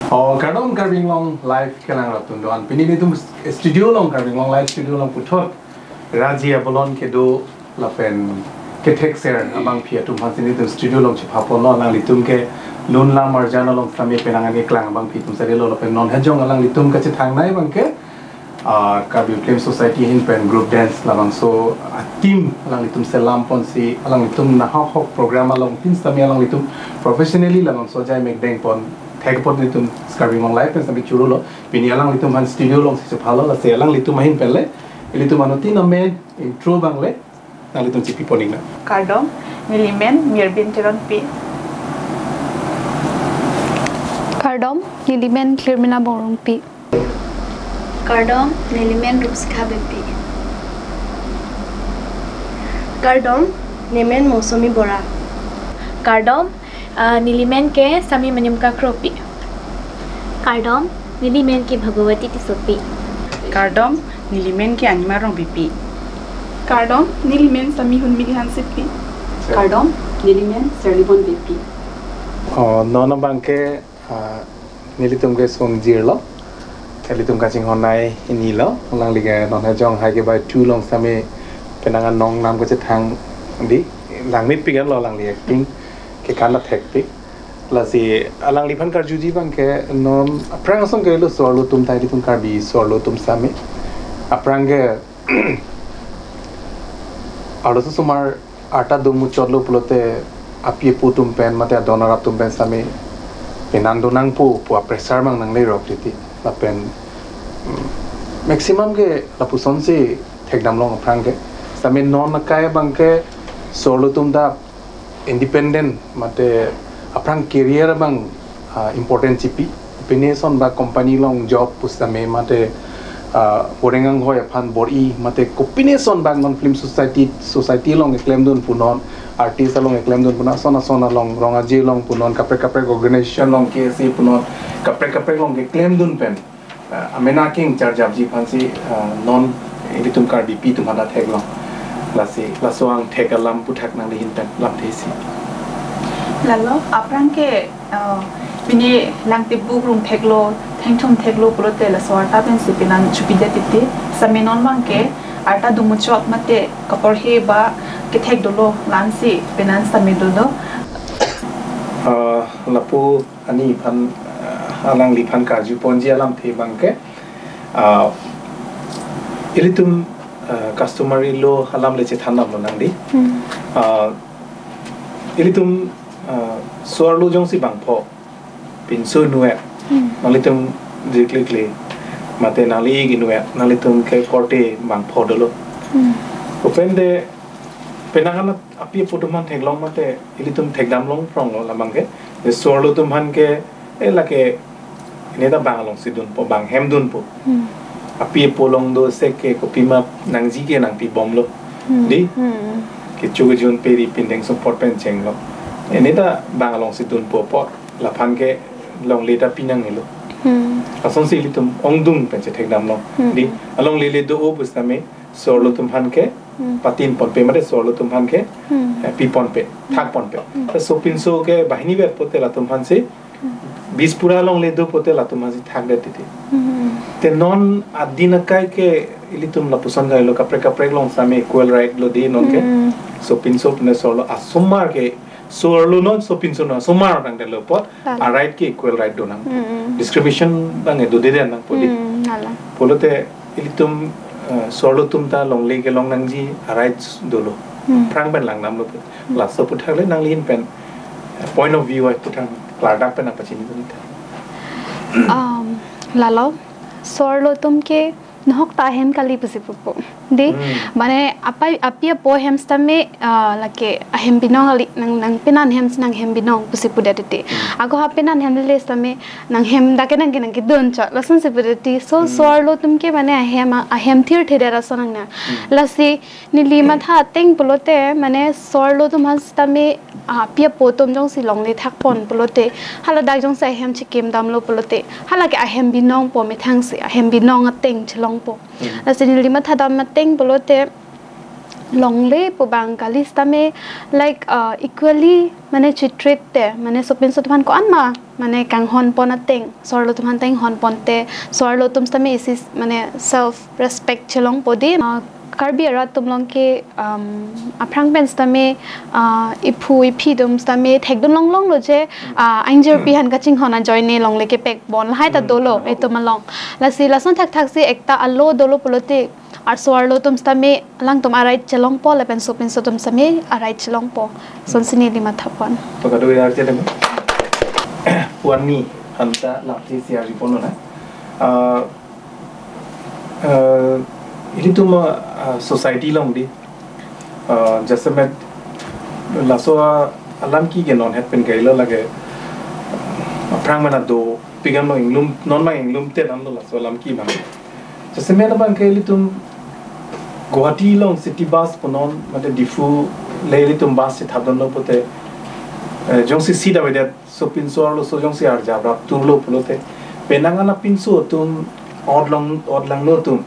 Kardom carving long live kelang ratun doan. Pini ni tu studio long carving long live studio long putot. Raji Abolon kedo lapen ketek ser abang pia tu pan sini tu studio long cipapon lo lang litum ke lun lang marjana long kami penangan ke klang abang pi tum sari lo lapen non hajong alang litum ke cithang nai bang ke Kabil Film Society hin pen group dance labang so team alang litum selam pon si alang litum na hok program along tin sami alang litum professionally labang so jai make deng pon thek pon litum carving long live pen sami churu lo pini alang litum han studio long si phalo la se alang litum hin pele litum anuti na men intro bang le na litum chipi poning na Kardom nilimen mirbin teron pi Kardom nilimen clearmina borong pi Kardom nilimen rupsikha bepi Kardom nemen mosomi bora Kardom nilimen ke sami manimka kropi Kardom nilimen ke bhagawati tisopi Kardom nilimen ke animarong bipi Kardom nilimen sami hunmili hansipi Kardom nilimen serlibon bipi nona bang ke nilitum ke song jirlo litum kaching honai ini lo lang liga non hajong hai ke bai tu long same penangan nong nam ko chithang di lang mit pigan lo lang li acting ke kana thek pik la si alang li phan kar juji bang ke non aprang song ke lo sorlo tum tai litum kar bi sorlo tum same aprang ke aro so sumar ata dumu chorlo pulote apie putum pen mate donara tum pen same penan donang pu pressure mang nang le rok titi la pen maximum ke la puson se thekdam long aprang ke same non kai bang ke solo tum da independent mate aprang career bang important chipi opinion ba company long job pusame mate borengang hoy phan bori mate opinion bang non film society long claim don punon artist long claim don puna sona long ronga je long punon kapre organization long ke si punon kapre long claim don pen amena king charge of ji phansi non editum kar bp tumada thek long la soang thek alam puthak nang hin pen lam thesi lalo aprang ke bini lang tibu rung theklo thengthum theklo pulote la sorta pen sipinan chupide titi saminon bangke arta dumuchot mate kapor he ba ke thek dolo lansi penan samidodo lapu ani phan alang li phan ka ju ponji alam the bangke ilitum customary lo halam le che thanam lo nang di ilitum sorlo jong si bangpho pinso nuwe nalitum diklikle mate nali gi nuwe nalitum ke korte bangpho dolo opende penangana api putuman theklong mate ilitum thekdam long prong lo lamangke sorlo tum han ke elake neta bangalong sidun po bang hemdun po api polong do seke kopima nangji ke nang pi bom lo di ke chugujun peri pindeng support pen cheng lo neta bangalong sidun po la phan ke long leta pinang ni lo ason si litum ongdung pen che thekdam lo di along lele do obustame sorlo tum han ke patin pon pe mate sorlo tum han ke pi pon pe thak pon pe so pinso ke bahini ber pote la tum han se bis pura long le do pote la tum hazi thak de titi te non adina kai ke ilitum la pusan ga lo kapre long same equal right lo de non ke so pinso ne sorlo asumar ke sorlo non so pinso no sumar dang de lo pot a right ke equal right do nang discrimination bang e do de nang poli polote ilitum sorlo tum ta long le ke long nang ji a right do lo prang ben lang nam lo la so puthak le nang lin pen point of view ai puthang kladak pen apa chini ni lalo sorlo tum ke নহক তাহেম কালি বুজি পপো দে মানে আপি পো হেমস্টামে লাকে হেম বিনং আলি নং পেনান হেমস নং হেম বিনং বুজি পুদেতে আগো হাপেনান হেমলে স্টামে নং হেম দাকে নং নং দন চ লসন সে পুদেতি সো সোরলো তুমকে মানে হেম থির থেরা সনং না লসি নিলি মাথা টেং পুলোতে মানে সোরলো তুম হাস্টামে আপি পো তুম জং সিলংলে থাক পন পুলোতে হালা দাই জং সে হেম চিকেম দামলো পুলোতে হালা কে হেম বিনং পো মে থাংসে হেম বিনং টেং ছলং po la sinili ma thadam ma teng bolote longly pubang kalistame like equally mane chitrit te mane sopin sotman ko anma mane kanghon ponateng sorlo tuman teng hon ponte sorlo tum stame is mane self respect chelong podi karbi ara tumlong ke aprang ben stame ipu ipi dum stame thekdon long long lo je angel pi han kaching hona join ne long leke pek bon hai ta dolo e to malong la si la son thak thak se ekta allo dolo polote ar swarlo tum stame lang tum arai chelong po le pen sopin so tum stame arai chelong po son sini lima thapon to kadu ya je dem puan ni hanta la ti sia ri pono na ini tuh society long di जैसे मैं लासोआ alam ki gen non het pen gailo lage prang mana do pigan no inglum non ma inglum te nam lo laso alam ki bang जैसे मैं ना बंके li tum Guwahati long city bus ponon mate difu le li tum bus se thabon lo pote jongsi sida wede so pinso lo so jongsi ar jabra tum lo polote penanga na pinso tum odlang no tum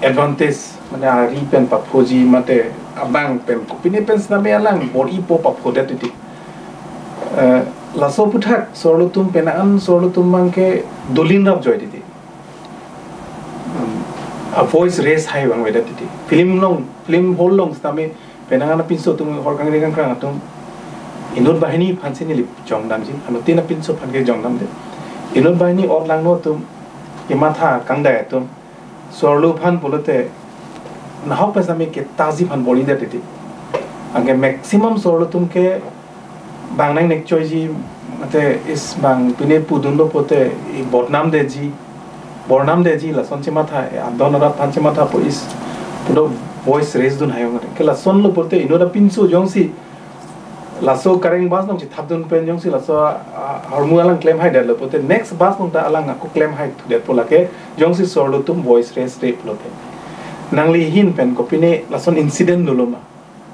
advantage mane ari pen pa phoji mate abang pen kopine pen na me alang body po pa phode titi la so puthak sorlo tum penan sorlo tum mangke dolin rap joy titi a voice raise high bang weda titi film hol long stame penanga na pinso tum hor kang re kang krang tum inut bahini phanse ni lip jong dam ji anote na pinso phanke jong dam de inut bahini or lang no tum imatha kang da tum sorlo phan polote na hop pe same ke tazi phan boli de titi ange maximum sorlo tum ke bang nang nek choi ji mate is bang pine pudun do pote i bornam de ji la son chima tha adon ra phan chima tha po is pudo voice raise dun hayo ngare ke la son lo pote ino da pinso jongsi la so kareng bas nong chi thabdun pen jongsi la so hormu alang claim hai de lo pote next bas nong ta alang ko claim hai thu de pola ke jongsi sorlo tum voice raise rate lo pe nangli hin pen ko pine la son incident dolo ma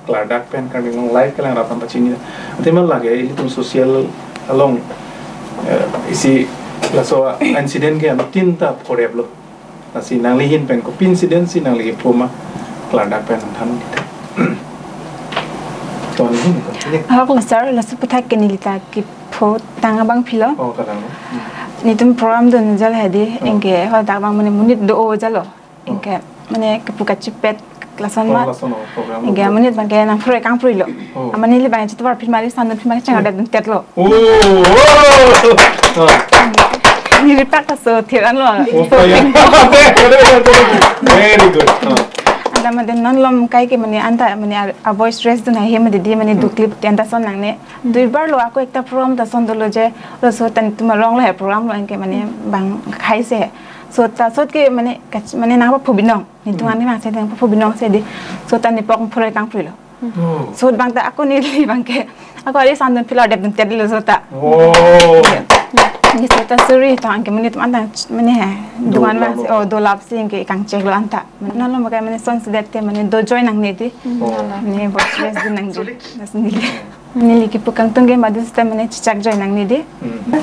kladak pen kan ngong live kalang rapan pachini atemal lage ilitum social along isi la so incident ke tinta foreblo nasi nangli hin pen ko incident si nangli poma kladak pen than ton hin ko ako sir la suputak kenilita ki pho tanga bang philo oh kadang nitum program don jal hedi engke ho dak bang mane munit do jalo engke mane kepuka chipet klasan ma engke munit bang ke nang froi kang froi lo amani li bang chitwar phimari sandan phimari changa da tet lo ni li pak so thiran lo very good ada maden non lom kai ke mane anta mane a voice stress dun ha hem de mane du clip tenta son nang ne dui bar lo ako ekta program ta son dolo je lo so tan tuma rong lo he program lo ke mane bang khai se so ta sot ke mane na ba phobinong ni tungan ni ma se dang phobinong se de so tan ni pok phore kang phri lo so bang ta ako ni li bang ke ako ari san dun phila de dun tet lo so ta ni se ta suri ta ang ke mane tum anta mane ha duan ma se o do lap sing ke kang chek lo anta non lo ma ke mane son se det mane do join nang ne ti ni bo stress din nang nas ni ni li ki pukang tungge ma dis ta mane chak join nang ni di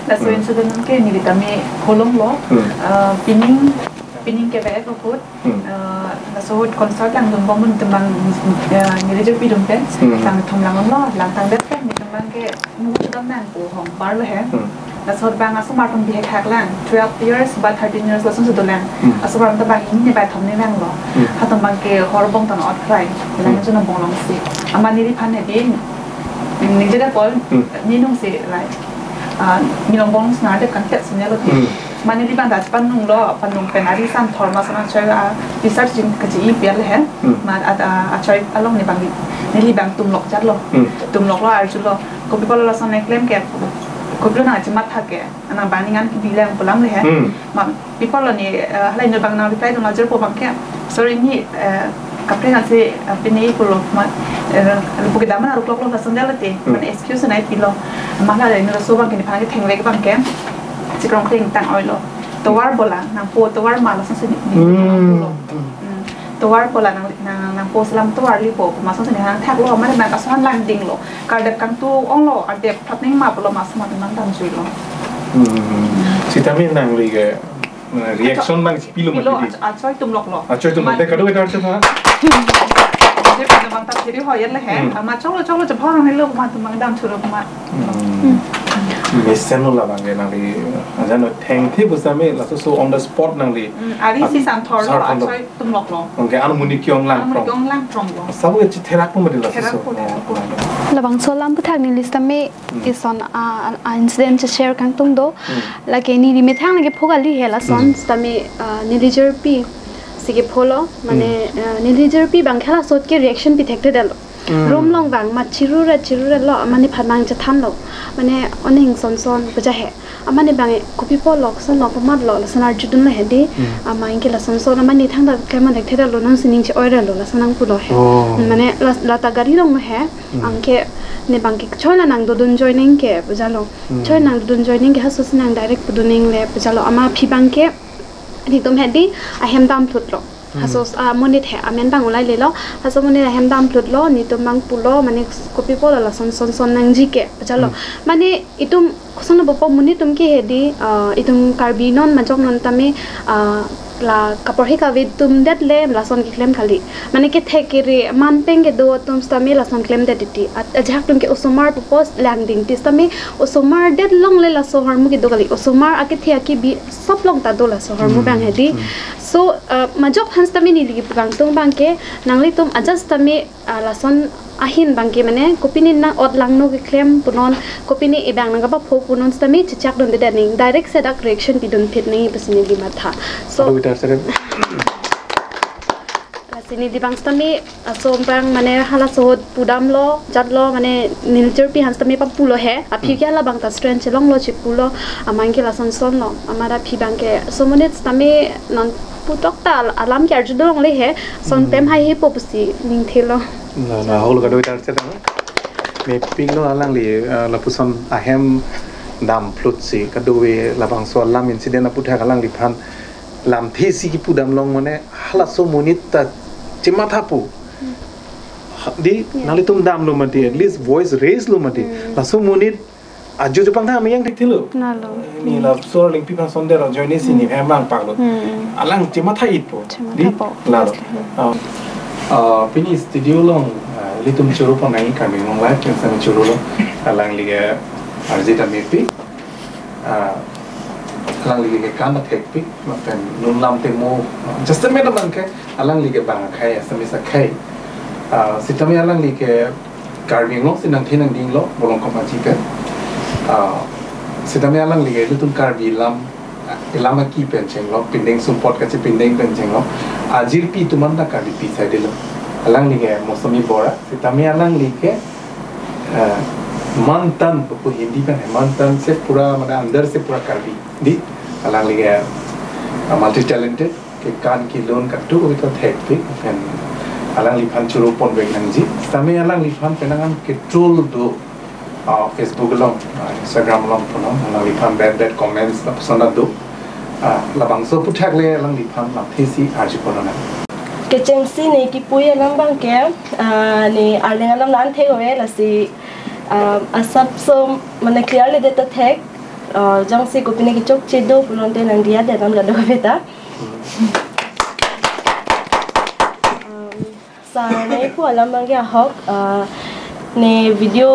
la so incident ke ni ta me holong lo pining ke ve ko put la so concert lang dum bom dum bang ni le je pi dum pen tang thom lang lo lang tang det ni dum bang ke mu dum nan ko hong bar lo he la so bang asu ma tum bi he khak lang 12 years ba 13 years la so so lang asu bang ta bang ni ba thom ni lang lo ha dum bang ke hor bong tan ot krai lang ju na bong long si amani ri phan he din ni je da pol ni nong se lai mi long bong sna de kan tet sne lo ti mani di bang da pan nung lo pan nung pen ari sam thor ma sana chai research jing ka ji pi le he ma a chai along ni bang ni li bang tum lok chat lo tum lok lo ar chu lo ko pi pol la son ne claim ke ko pi na chi mat tha ke ana bang ni ngan ki bi lang pulang le he ma pi pol ni halai no bang na reply no jar po bang ke sorry ni kapre na se pini ko lo ma porque da mana ruk lo la son dela te man excuse na pi lo ma la ni so bang ni pha ke theng le ke bang ke sikrong kling tang oilo towar bola nang po towar mala sa sini towar bola nang po salam towar li po ma sa sini nang thak lo ma na ka son landing lo kar de kang tu ong lo ade phatning ma lo ma sa ma man tam jui lo sitami nang li ke reaction bang pilo ma ti a choi tum lok lo a choi tum de ka do eta tha je memang tak jadi hoyan lah ama colo je phang hai lo ma tumang dam churo ma Mesen lah bangke nangli, aja no thank you bersama lah so on the spot nangli. Ari si sam thor lo achoi tum lok lo. Oke, anu muni kyong lang from. Kyong lang from lo. Sabu ke terak pun berdua so. Labang solam putak ni list kami is on incident to share kang tung do. Lagi ni di metang lagi pogali hela son kami nileger pi sige polo mane nileger pi bang khala sot ke reaction pi thekte dalo. Room long bang mat chirura lo mane phatmang cha tham lo mane oning son baja he amane bang copy po lok son lok mat lo sanar judun la hedi ama inke la son amane thang da kema dekte da lo non sining che oira lo la sanang pu lo he mane la ta gari long he angke ne bang ke chola nang do dun joining ke baja lo choi nang dun joining ke hasu sinang direct puduning le baja lo ama phi bang ke ni tom hedi ahem dam thut lo hasos monit he amen bang ulai le lo haso monit hem dam plut lo ni to mang pulo mane copy po la son nang ji ke chalo mane itum khosono bopo muni tum ki hedi itum carbinon majok non tame la kapor he ka vid tum det le la son ki claim khali mane ke thekiri man peng ke do tum stame la son claim det ti ajak tum ke osomar purpose landing ti stame osomar det long le la so har mu ki do kali osomar ake thia ki bi sop long ta do la so har mu bang hedi so majok hans tami ni ligi pang tung bangke nangli tum adjust tami lason ahin bangke mane kopini na od langno ke claim punon kopini ebang nanga ba pho punon tami chichak don de ning direct sedak reaction pidon fit nei pasini di matha so sini di bang tami asom bang mane hala sohod pudam lo jadlo mane niljer pi hans tami pa pulo he api kya la bang ta strength chelong lo chipulo amangke la son lo amara phi bangke so mone tami non putok ta alam kyar judong le he son pem hai he popusi ning thelo na hol ga doi tar che ta me ping lo alang li la puson ahem dam plut si ka dowe la bang so lam incident a putha kalang li phan lam the si ki pudam long mane hala so monit ta chima thapu di nali tum dam lo mati at least voice raise lo mati la so monit aju jupang tha mayang thik thilo nalo ni la so ling pi pan son de ro join si ni emang pak lo alang chima tha it po di la ro pini studio long litum churu pa nai kami long live ken sam churu lo alang liga arjita mepi alang liga kan thek pi mapen nun lam te mo just a minute man ke alang liga bang khai samisa khai sitami alang liga carving lo sinang thinang ding lo bolong komachi ke sitami alang liga litum carvi lam ilama ki pencheng lo pindeng support ka che pindeng pencheng lo ajir pi tuman da kadi pi side lo alang liga mosami bora sitami alang liga mantan ko hindi kan mantan se pura mana andar se pura karbi di alang liga multi talented ke kan ki loan ka tu ko thek pi kan alang li phan churu pon bek nang ji sitami alang li phan penangan ke troll do Facebook long Instagram long puno alang li phan bad comments na persona do labang so puthak le alang li phan la thisi arji ponana ke chengsi ne ki puya lambang ke ni arling alam nan the hoye la si asap so mane clearly data tag jang si ko pine ki chok chedo pulon te nang dia de nan ga do beta sa ne pu alam bang ke hok ne video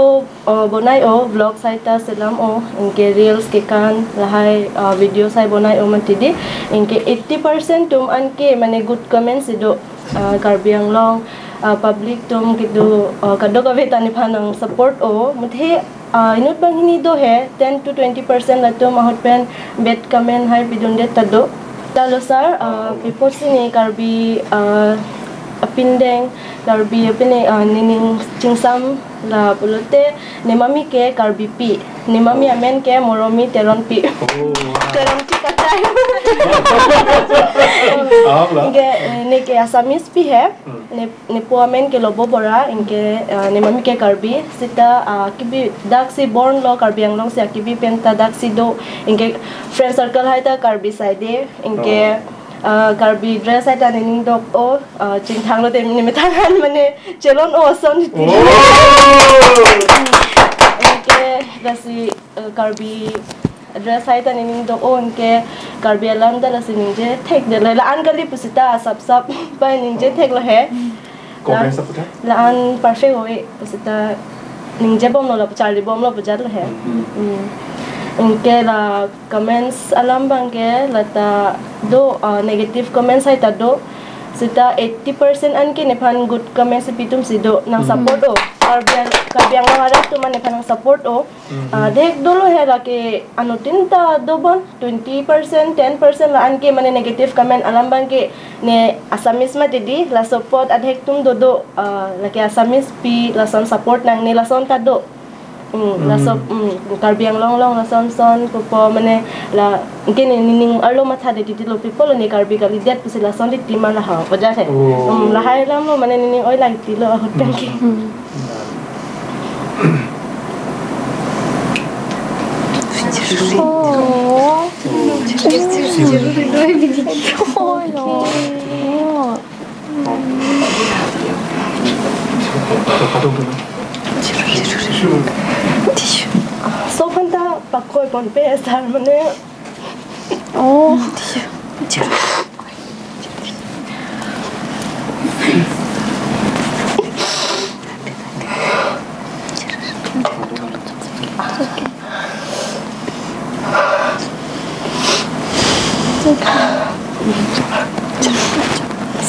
bonai o vlog saita selam o inke reels ke kan lahai video sai bonai o matidi inke 80% tum anke mane good comments do karbiang long public tum kidu kado ka beta ni phanang support o muthe inut bang hini do he 10 to 20% la tum hot pen bad comment hai bidun de tado talo sir people sini karbi apindeng karbi apine nining chingsam la pulote nemami ke karbi pi nemami amen ke moromi teron pi teron pi katai inge ne ke asamis pi hai ne po amen ke lobo bora inge nemami ke karbi sita kibi dak si born lo karbi anglong se kibi penta dak si do inge friend circle hai ta karbi side inge karbi dress ai ta ning dok o ching thang lo te ni methangan mane chelon o son ti ke rasi karbi dress ai ta ning dok o ke karbi alam da rasi ning je thek de la an kali pusita sap pa ning je thek lo he comment seputar laan perfect hoy pasita ningje bom lo Charlie bom lo pujat lo hai Inke la comments alam bangke lata do negative comments hai ta do sita 80% anke nephan good comments pitum sido nang support o karbiang ngara tu man nephan support o dek dolo he la ke anutinta do bon 20% 10% la anke mane negative comment alam bangke ne asamis ma dedi la support adhek tum do la ke asamis pi la son support nang ne la son ta do la so karbiang long la son ko mane la kene ning arlo matha de titilo people ni karbi kali det pisi la son ti ma la ha baja the la hai lam lo mane ning oi la tilo hotel ki so panta pakoy pon pe sar mane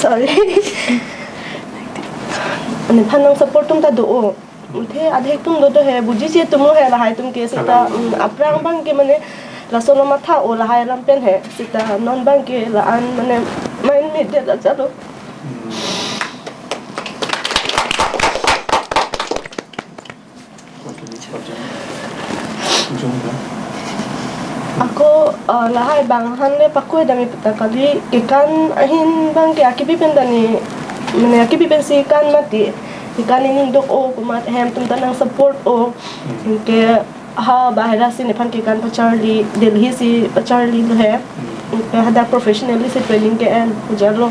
sorry ane phanang support tum ta do उठे आधे तुम दो है बुझी से तुम है लहाय तुम के सीता अप्रांग बंग के मने लसोलो माथा ओ लहाय लम पेन है सीता नॉन बंग के लान मने माइन में दे चलो ako lahay bang hanle pakoy dami pata kali ikan ahin bang ke akibi pendani mane akibi pensi kan mati ikan ini dok o kumat hem tum tanang support o ke ha bahira si nephan ke kan Charlie Delhi si Charlie lo hai ke hada professionally se training ke en ujalo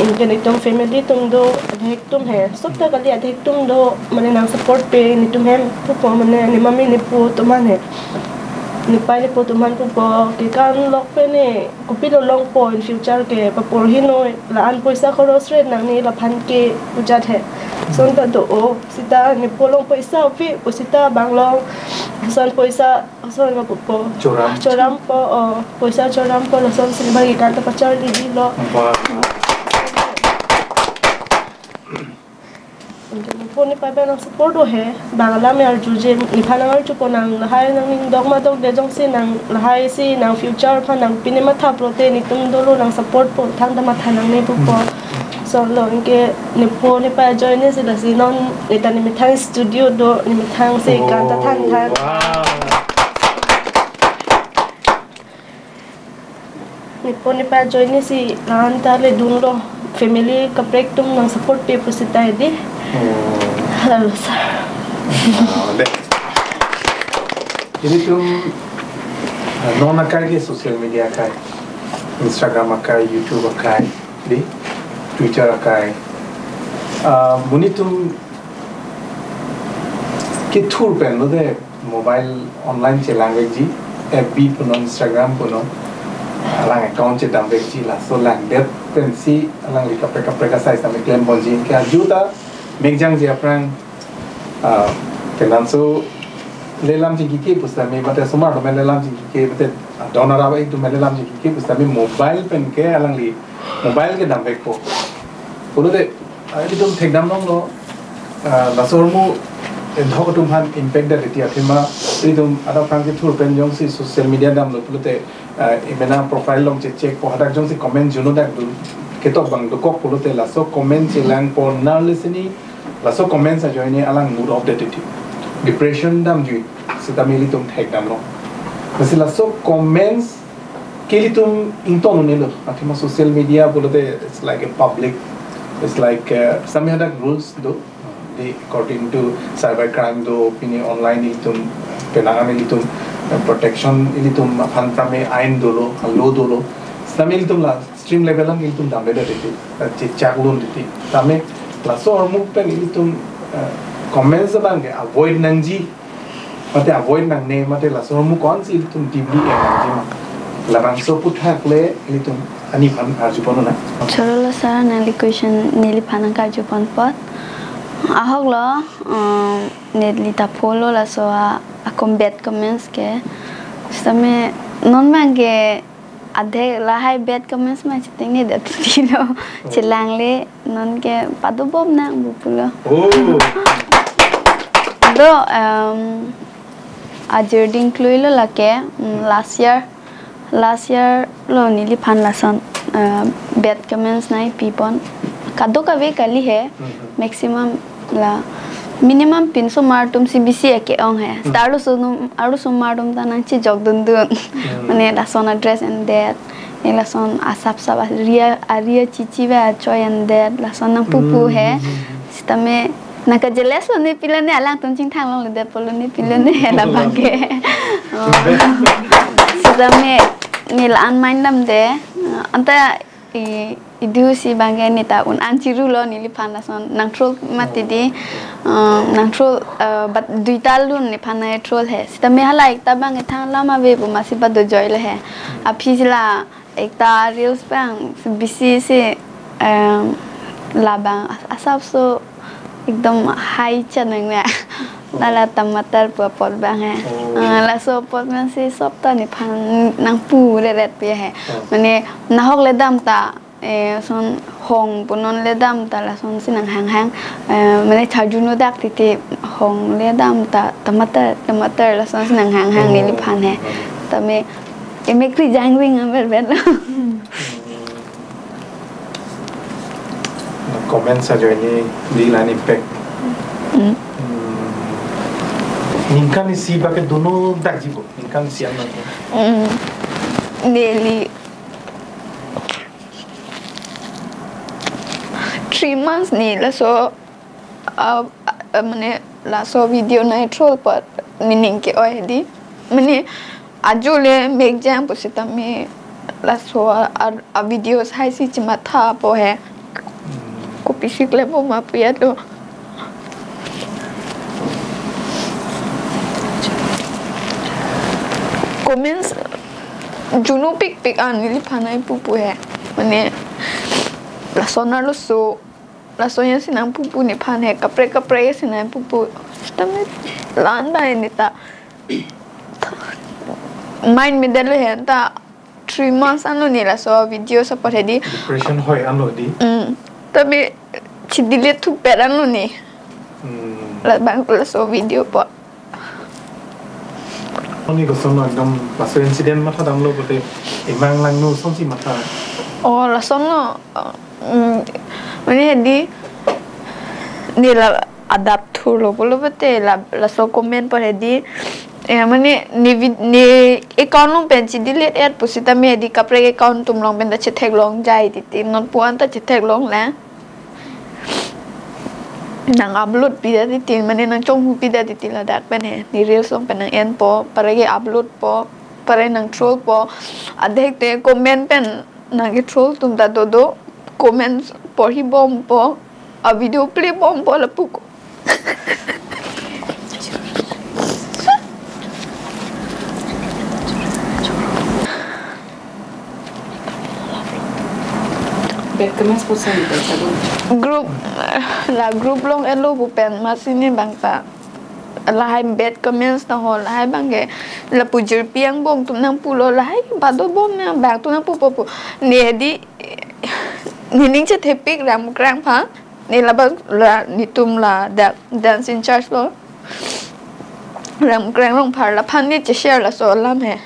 इनके नितुम family तुम दो अधिक तुम है सब तक कली अधिक तुम दो मने नाम support पे नितुम है पुपो मने निममी निपो तुमान है निपाई निपो तुमान पुपो के कान लोग पे ने कुपी लो long po in future के पपोर ही नो लान पैसा खरोस रे नंगनी लफन के उजात है sonta do o sita nipolong पैसा pi posita banglong son पैसा son ma pupo choram po पैसा choram po lo son silba ikan ta pachar di lo Poni pa ba nang support he bangla me ar juje ni phana ar chupo nang lahai nang dogma dog de jong si nang lahai si nang future pha nang pinema tha prote ni tum dolo nang support po thang da matha nang ne pupo so lo inke ni po ni pa join ni si la si non ni ta ni mithang studio do ni mithang se kan ta than than ni po ni pa join ni si lan ta le dun lo family ka break tum nang support pe pusita di halo sir jadi tuh non akai ke social media akai Instagram akai YouTube akai di Twitter akai muni tuh ke tour pen lo de mobile online che language ji FB puno Instagram puno alang account che dambe ji la so lang det pen si alang li kapre sai sa me claim bonji ke ajuda megjang je aprang kenanso lelam ji ki pustami bate sumar do lelam ji ki bate donara ba itu lelam ji ki pustami mobile pen ke alang li mobile ke dambe ko polo de itu tum thek dam long lo la sormu dhok tum han impact da reti athima itu ada prang ke thur pen jong si social media dam lo polo te imena profile long check ko hadak jong si comment juno dak du ketok bang do kok polo te la so comment che lang por na listening la so comment sa join alang mood of the depression dam ju sitamili tum thek dam lo basi la so comments keli tum inton ne lo athima social media polo te it's like a public it's like some hadak rules do they according to cyber crime do pini online itum penangan itum protection ilitum fan prame ain dolo lo dolo samil tum la stream level ang ilitum dambe da titi che chaklun titi tame la so ormuk pen ilitum comments bange avoid nangji mate avoid nang ne mate la so ormuk kon si ilitum deeply nangji ma labang so puthak le litum ani pan arjupon na chorolo sara nali question nili phanang karjupon pot ahok lo netli ta polo la so a combat comments ke same non mange adhe la hai bad comments ma chiting ne dat tino chilang le non ke padu bom na bupulo oh do ajerding kluilo la ke last year lo nili phan la son bad comments nai pipon kado ka ve kali hai maximum la minimum pinso martum CBC ke ong hai staru so martum ta nang chi jog dun dun mane la son address and that la son asap sab aria chichi va choy and that la son nang pupu hai stame naka jelas lo ne pilane alang tum ching thang long le de polo ne pilane la bangke stame ni la an mind dam de anta idu si bangke ni ta un anchiru lo ni li phan la son nang troll matidi nang troll but duital lun ni phan na troll hai stame hala ekta bang thang lama ve bu masi ba do joy le hai a phijla ekta reels bang bisi se labang asap so एकदम हाई चनंग ने लाला टमाटर pot bang hai la so pot man si sop ta ni phan nang pu le ret pe hai mane na hok le dam ta son hong punon le dam ta la son sinang hang hang mane chaju no dak ti te hong le dam ta tomato la son sinang hang hang ni li phan hai ta me me kri jang ring am ver comment saja ini di line impact Ninkan si pakai dono dak jibo ninkan si anak nearly 3 months ni la so mane la so video na troll pat meaning ke oi di mane ajule make jam posita me la so a videos hai si chima tha po hai ko pisik le po ma pia to comments juno pik an li phanai pupu hai mane la sonar lo so la sonya sinang pupu ni phan hai kapre sinang pupu tame lan dai ni ta mind me delu hai ta 3 months anu ni la so video support hedi depression hoi anu di tabi chidile tu peranu ni la bang la so video po Oni ko sono agam paso incident mata dam lo bote imang lang no somsi mata oh la sono mane di ni la adapt thu lo bolo bote la so comment por di mane ni account long pen chi delete add pusita me di kapre account tum long pen da che thek long jai ti non puan ta che thek long la nang upload pida ti mane nang chong pida ti la dak pen he ni reels long pen nang en po parage upload po pare nang troll po adhek te comment pen nang troll tum da do comments por hi bom po a video play bom po la puko bad comments po sa group long elo bu pen masini bangta la hai bad comments na ho la hai bange la pujir piang bom tum nang pulo la hai bado bom na bang tu nang pu ne di ni ning che thepik ram krang pha ni la ba la ni tum la dance in church lo ram krang long phar la phan ni che share la so lam he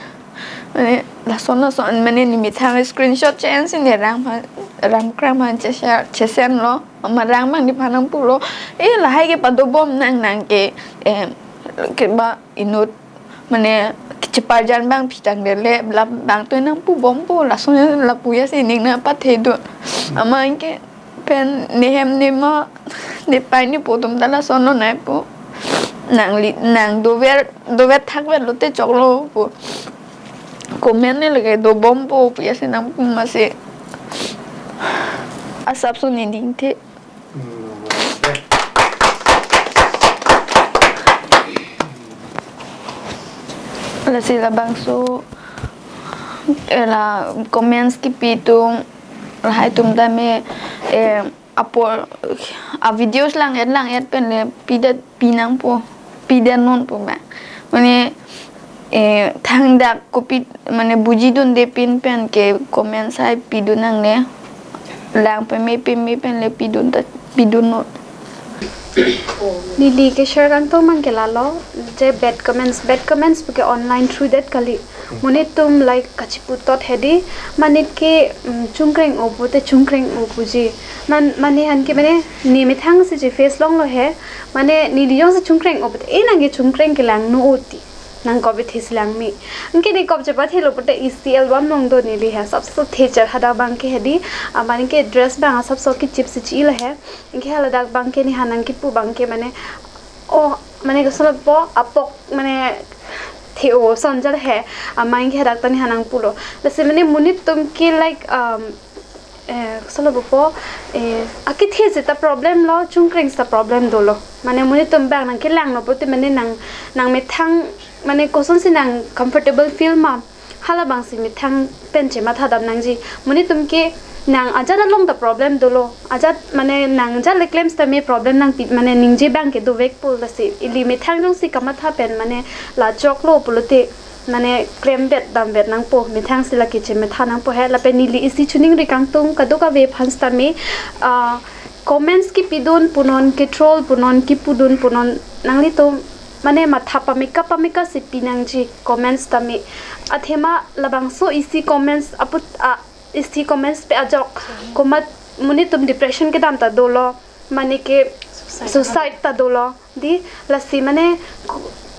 mane la son mane ni mi thang screenshot chen sin ne ram krang man che sen lo ma rang mang ni phanang pulo la hai ke pado bom nang ke ba inut mane chepar jan bang pitang le la bang tu nang pu bom po la son la pu ya sin ning na pa the do ama ke pen ne hem ne ma ne pai ni po tum dala son no nai po nang do ver thak ver lo te chok lo po comment ne le do bom po ya sin nang pu ma se asap so ni ding the la sila bang so la comments ki pitung hai tum da me apor a videos lang et pen le pidat pinang po pidan non po ba mane thang da kopi mane buji dun de pin pen ke comments hai pidunang ne lang pe me pen le pidun ta pidun not Lili ke share kan to man ke lalo je bad comments buke online through that kali mone tum like kachiputot hedi manit ke chungkreng opu ji mane han ke mane ni mithang se je face long lo he mane ni liong se chungkreng opu e nang ge chungkreng ke lang no oti nang ko be this lang mi anke ni kop je pa thelo pute ECL bam nong do ni li ha sab so thecher hada bang ke hedi amani ke dress bang sab so ki chips chi la he inke hala dak bang ke ni hanang ki pu bang ke mane o mane ko solo po apok mane theo sonjal hai amain ke dak tani hanang pulo lase mane munit tum ki like solo po aki the se ta problem lo chungkring sta problem dolo mane munit tum bang nang ke lang no pote mane nang me thang mane koson se nang comfortable feel ma hala bang si me thang pen che ma thadam nang ji munit tum ke nang ajara long the problem dolo ajat mane nang ja le claims ta me problem nang mane ningje bang ke do vek pul lase ili me thang jong si kamatha pen mane la choklo pulote mane claim bet dam bet nang po me thang sila ke che me thanang po he la pe nili isi chuning ri kang tung ka do ka ve phans ta me comments ki pidun punon ke troll punon ki pudun punon nangli to mane matha pamika si pinang ji comments ta me athema labang so isi comments aput इसी कमेंट्स पे अजक कोमत मुनि तुम डिप्रेशन के दाम ता दोलो माने के सुसाइड ता दोलो दी लसी माने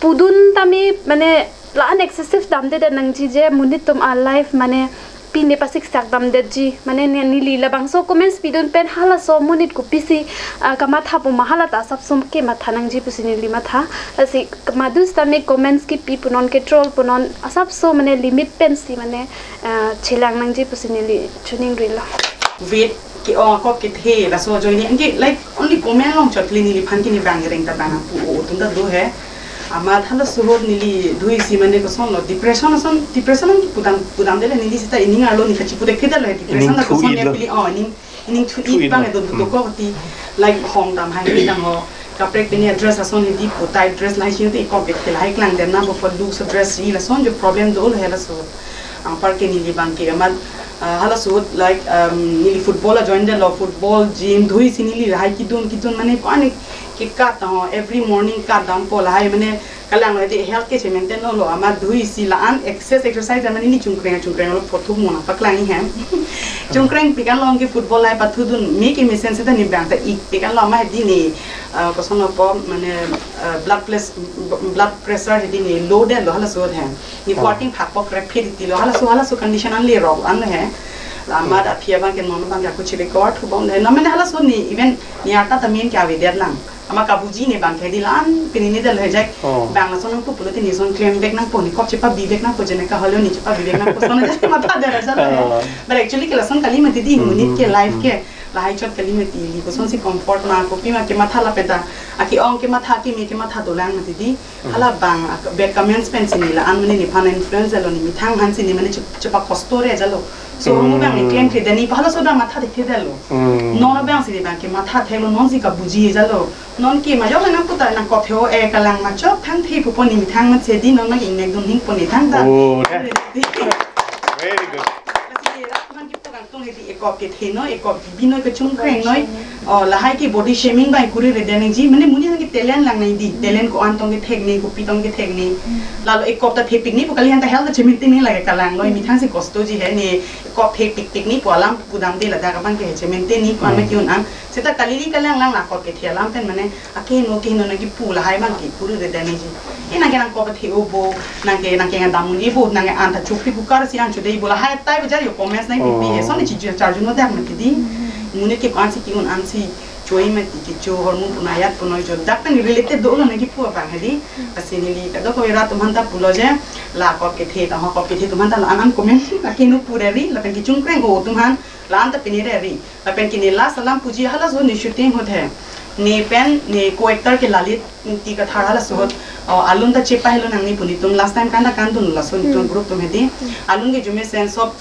पुदुन तमी माने लान एक्सेसिव दाम दे नंगजी जे मुनि तुम आ लाइफ माने पिने पासिक साक दाम दे जी माने नीली लबांग सो कमेंट्स पिदुन पेन हाला सो मुनिट को पिसी कमा था पो महाला ता सब सुम के माथा नंगजी पुसी नीली माथा लसी मादुस तमे कमेंट्स की पी पुनन के ट्रोल पुनन सब सो माने लिमिट पेन सी माने छिलांग नंगजी पुसी नीली चुनिंग रिला वेट के को के थे लसो जोइनी अंगे लाइक ओनली कमेंट लोंग चटली नीली फान की नि बांग रेंग ता बाना पु तुंदा दो है आमार थालो सुहोर नीली धुई सी माने को सोन डिप्रेशन की पुदाम देले नीली सिता इनिंग आलो नि खची पुदे खेदल है डिप्रेशन दा को सोन ने पिली इनिंग टू ईट बांगे दो को ती लाइक होम दाम हाई नि दाम कपड़े पेने ड्रेस असोन दी पोताई ड्रेस लाई छि ते को बेक लाई क्लांग देना बो फलू सो ड्रेस री लसोन जो प्रॉब्लम दो है लसो पर के नीली बांग के आमार हाला सो लाइक नीली फुटबॉल जॉइन दे लो फुटबॉल जिम धुई सी नीली हाई किदुन माने पानी के काट हो एवरी मॉर्निंग काट डाउन पोल हाई माने कलांग ले हेल्थ के मेंटेन लो आमा धुई सी लान एक्सरसाइज माने नि चुंक्रेंग लो फोटो मोना पकलानी है चुंक्रेंग पिकान लोंग के फुटबॉल लाई पथुदुन मे के मेसेंस से नि ब्यांग ता इ पिकान लो मा दिनी कसनो प माने ब्लड प्रेशर दिनी लो दे लो हाला सो है नि वाटिंग फाक पक रे फिर लो हाला सो कंडीशन अन ले रो अन है आमा दा फिया बांग के नोन बांग या कुछ रिकॉर्ड हो बम न मैंने हाला सो नि इवन नि आता तमेन क्या वेदर लांग ama kabuji ne bang khedi lan pinini dal he jai bang so nang pupulo ti ni son claim back nang poni kop chepa bibek nang pojene ka halo ni chepa bibek nang ko son jai mata dera jala but actually ke lason kali mati di minute ke life ke lahai chot kali mati li ko son si comfort ma ko pi ma ke matha la peta aki ong ke matha ki me ke matha do lang mati di hala bang back comments pen sin la an ni phan influence jalo ni mithang han sin ni mane chepa costo re jalo so mo bang ni claim ke dani phala so da matha de dalo non bang si bang ke matha thelo non si ka buji jalo non ki ma yo na puta na ko pheo e kalang ma chok thang thi pu poni mi thang ma che di non ma ing nek dun hing poni thang da very good tung he di ekop ke the no ekop bi no ke chung kreng noi la hai ki body shaming bai kuri re den ji mane muni ki talent lang nai di talent ko an tong ke technique ko pi tong ke technique la lo ekop ta the picnic ko kali han ta health chemin tin ni la ke kalang loi mi thang se costo ji he ni ekop the picnic ko alam pudam de la da ka ban ke chemin tin ni ko an ma ki un an se ta kali li kalang lang la ko ke the alam pen mane ake no na ki pu la hai man ki kuri re den ji ina ke nang ko ba the o bo nang ke damun i bo nang an ta chukri ku kar si an chu dei bo la hai tai ba jar yo comments nai pi e so ni chi charge no da mati di mune ke kan si ki un an si choi mati ki cho hormone punayat punoi jo dak ni related do lo na ki pu ba hadi asini li ka do ko ra tum han ta pulo je la ko ke the ta ho ko ke the tum han ta la an comment ka ki no pure ri la pen ki chung kreng ho tum han la an ta pini re ri la pen ki ni la salam puji hala zo ni shooting ho the ne pen ne ko actor ke lalit ti ka thara la so alun ta chepa hello nang ni puni tum last time kan tu la so tum group tum hedi alun ge jume sen sob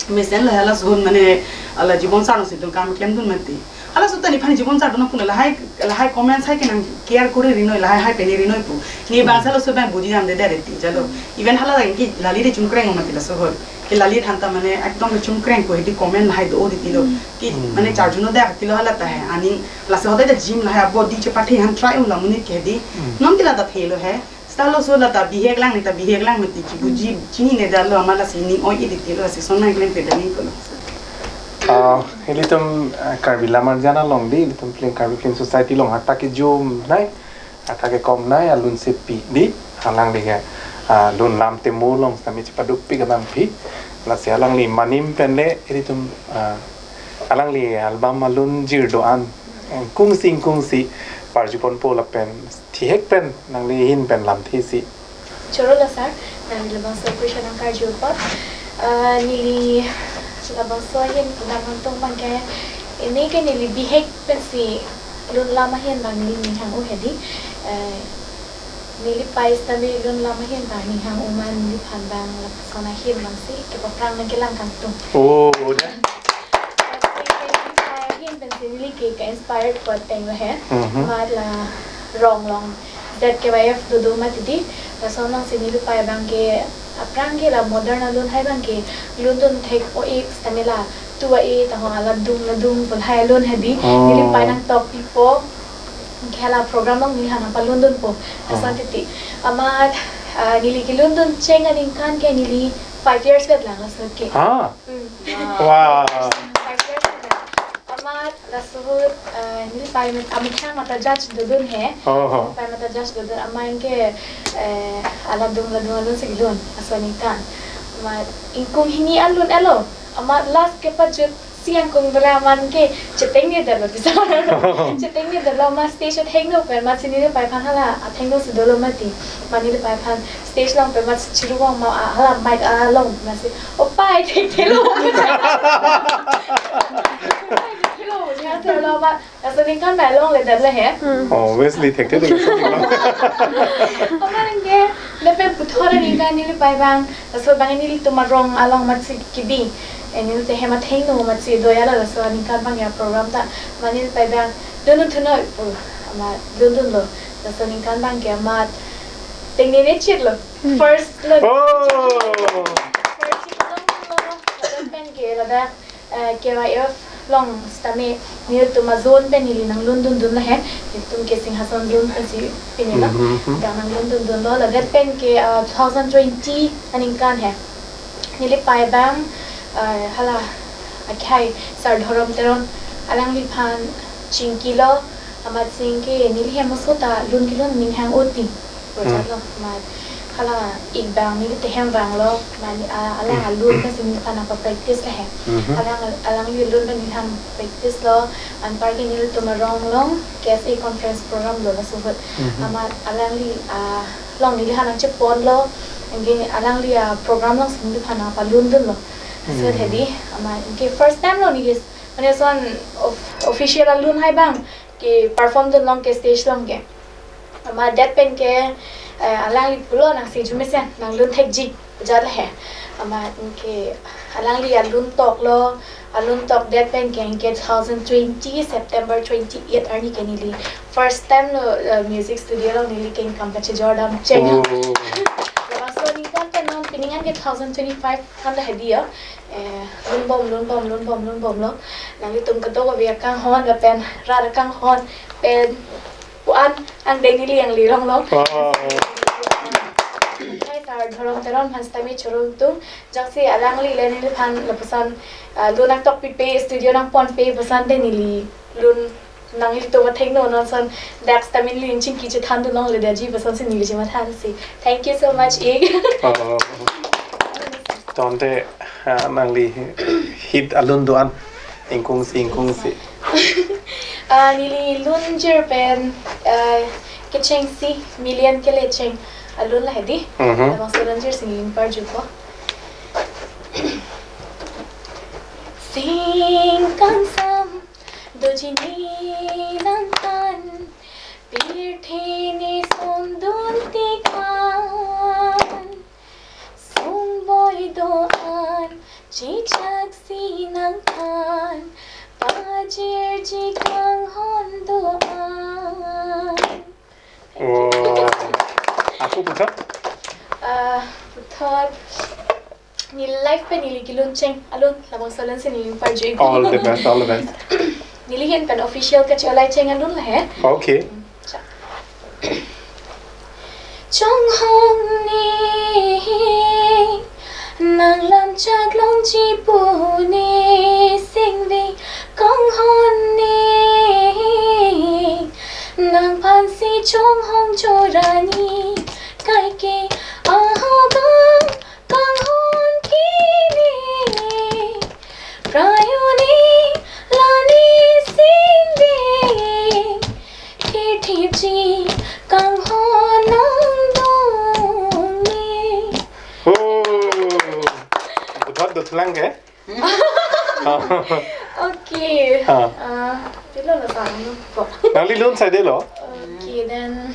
me sen la hala zon mane ala jibon sa no si tum kam klem dun mati ala so tani phani jibon sa dun puna la hai comments hai ke nang care kore rino la hai peni rino pu ni bang sa lo so bang buji jam de de ti jalo even hala ki lali de chum kreng mati la so hor ki lali thanta mane ekdom chum kreng ko hedi comment hai do di tilo ki mane charjuno de tilo hala ta hai ani la so hoda gym la hai body che pathe han try la muni ke di nom tila ta thelo hai stalo so la ta bihek lang ni ta bihek lang mati ki buji chini ne dalo amala sini oi di tilo si sonna klem pe dani ko helitum karbila marjana long di helitum film karbi film society long hatta ke jom nai hatta ke kom nai alun sepi di halang di ga lun lam temu long sami cepaduk pi gamam pi la se alang li manim penne helitum alang li album alun jir doan kungsi parjupon po la pen thihek pen nang li hin pen lam thi si choro la sar nang labang celebration ang karjupa nili labang so hin namang tong bangke ini ke nili bihek pensi lun lama hin bang nili hang o hedi nili pais tabi lun lama hin bang ni hang uman nili phan bang la sona hin bang si ke paprang nang kelang kantung oh ya hin pensi nili ke inspired for teng la hai mad la rong long that ke waf do matidi la sonang sinili pai bang ke aprang ke la modern alun hai bang ke lun dun thek o e stamela tu e ta ho ala dung pul hai alun hedi nili pai nang top pipo khela program long ni hana pa lun dun po asantiti amat nili ke lun dun cheng aning kan ke nili 5 years bet lang la so ke wow 5 years amat la suhut nili pai met amikha mata judge dudun he pai mata judge dudun amain ke ala dung alun sigilun aswani kan amat ingkung hini alun elo amat last ke pajut siang kung dala man ke cheteng ni dalo bisa cheteng ni dalo ma stage hang no per ma sini pai phan hala atheng no sidolo mati mani le pai phan stage long per ma chiruwa ma hala mic ala long ma se opai thelo Hello, but as an income long le dal hai. Obviously, thek the Amar nge lepe puthora ni ka ni le pai bang, so bang ni li tumarong along mat kibi. Enil te hemat heng no mat si do yala so an income bang ya program ta manil pai bang donu thuno ama dun lo so an income bang ke mat ting ni ne chit lo first lo first lo pen ke la da KYF long stame ni tuma zone pe nili nang london dun la hai tum ke singhasan zone pe si pinila da nang london dun lo la gat pen ke 2020 aning kan hai nili pai bam hala akai sar dhoram teron alang li phan chingkilo amat sing ke nili hemosota lun kilon ning hang oti project lo ma hala ik bang ni te hem bang lo man alang alun ka sim kana pa practice la hai alang li lun ban han practice lo an parking ni tumarong long cafe conference program lo la subat amat alang li long ni han che pon lo nge alang li program long sim kana pa lun dun lo so thedi amat ke first time lo ni guys mane son official alun hai bang ke perform dun long ke stage long ke amat that pen ke alang li pulo nang si jumesen nang lun thek ji jala hai ama ke alang li alun tok lo alun tok that pen ke 2020 September 28 arni ke nili first time no music studio lo nili ke kam ka jordan cheng la so ni kan pen non piningan ke 2025 kan la hedia lun bom lo nang li tum ka to wa kang hon ga pen ra kang hon pen puan ang deni li ang lirong lo hai sar dhorom teron phan stami chorong tu jaksi alang li len li phan lapasan lunak tok pe studio nang pon pe pasan de ni li lun nang li to ma theng no non son dak stami li chin ki che than du long le da ji pasan sin ni li ma than si thank you so much ig tonte nang li hit alun duan ingkung si nili lun jir pen kitcheng si million ke le cheng alun la hedi ma so lun jir singing par ju ko sing kan sam do jini nan tan pir the ni son dun ti taxi nang pan pajir jikang hondoan. Aku putar? Putar ni live pe nili kilun cheng alun labang solan se nili parjui. All the best, all the best. Nili hen pen official ka cholai cheng alun la hai. Okay. Trong hong ni nàng làm chạc lòng chi bù ni sinh vi con hôn ni nàng pan si trong hong cho ra ni cái kì a ha con hôn ki ni prayo ni la ni sinh vi khi thiệp chi con hôn nắng đông ni. Putar được lang ke? Okay. Bilo na sana po. Nang lilun sa delo? Okay, then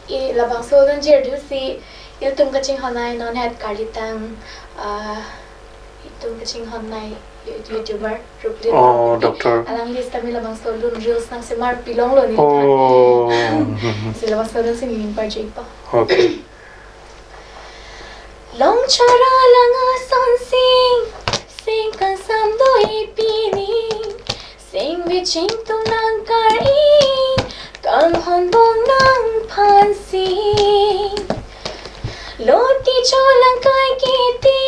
labang so dan jer du si itum kaching honai non hat kalitang itum kaching honai YouTuber Ruplin. Oh, doctor. Alang list kami labang so dun reels nang si Mark Pilong lo ni. Oh. Si labang so dun si Nilin Parjay pa. Okay. Long chara langa son sing kan sam doi pini sing vi ching tung nang kar in kan hon bong nang pan sing loti cho lang kai kiti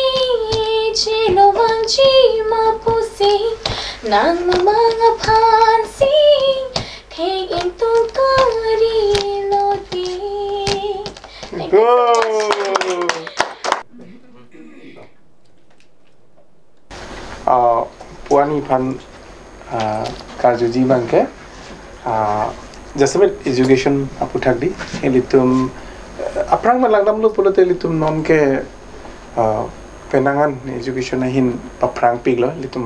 chi lo wang chi ma pu sing nang mga pan sing theng in tung kari loti. Thank you so much. Puani pan kajuji bangke jasamet education apu thakdi elitum aprang malangdam lu pulote elitum non ke penangan education hin paprang piglo elitum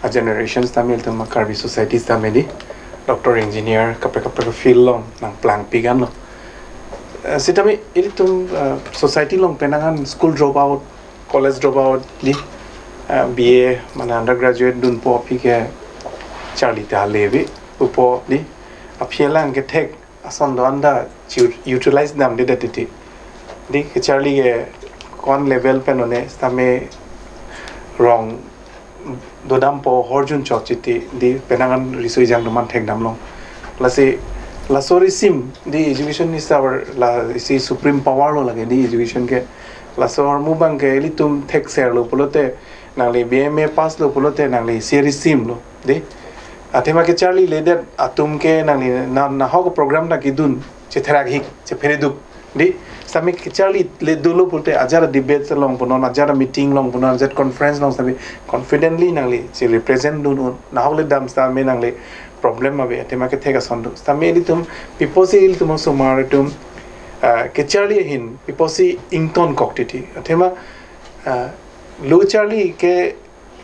a generations tamil tum karbi societies tamedi doctor engineer kapre feel long nang plang pigan lo sitami elitum society long penangan school dropout college dropout li BA mana undergraduate dun po pike Charlie ta levi upo di apielang ke tek ason do anda utilize dam de titi di ke Charlie ke kon level penone stame wrong do dam po horjun chok chiti di penangan risoi jang man tek dam long lasi lasori sim di education is our la is supreme power lo lage di education ke lasor mubang ke litum tek ser lo polote nangli BMA pass lo pulote nangli series sim lo de atema ke Charlie leader atum ke nangli na ho program na kidun che therak hik che fereduk de sami ke Charlie le dulo pulte ajara debate long punon ajara meeting long punon ajara conference long sabi confidently nangli che represent dun na hole dam sta me nangli problem abe atema ke theka sondu sami litum piposi litum somaratum ke Charlie hin piposi ington koktiti atema Lu Charlie ke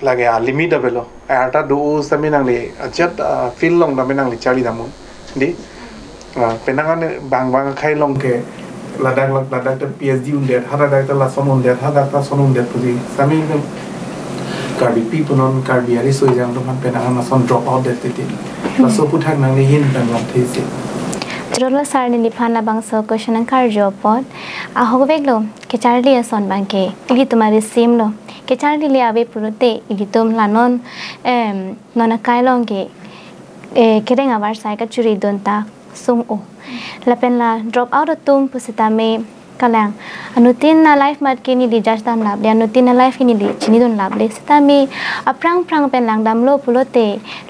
lage limit abelo ata do sami nangli ajat feel long dami nangli Charlie damun di penangan bang khai long ke ladak ta PhD undet hada dak la son undet hada ta son undet pudi sami karbi pipunon karbi ari so jang man penangan son drop out det titi la so puthak nangli hin tan lam thisi Trola sar ni lipana bang so question ang kar job pot a hogvek lo ke Charlie son bang ke ili tumari sim lo ke Charlie le ave purote ili tum lanon nona kailong ke kereng avar sai ka churi don ta sum o la pen la drop out tum pusita me kalang anutin na life mat ke ni di just dam lab le anutin na life ni di chini don lab le sita me aprang pen lang dam lo pulote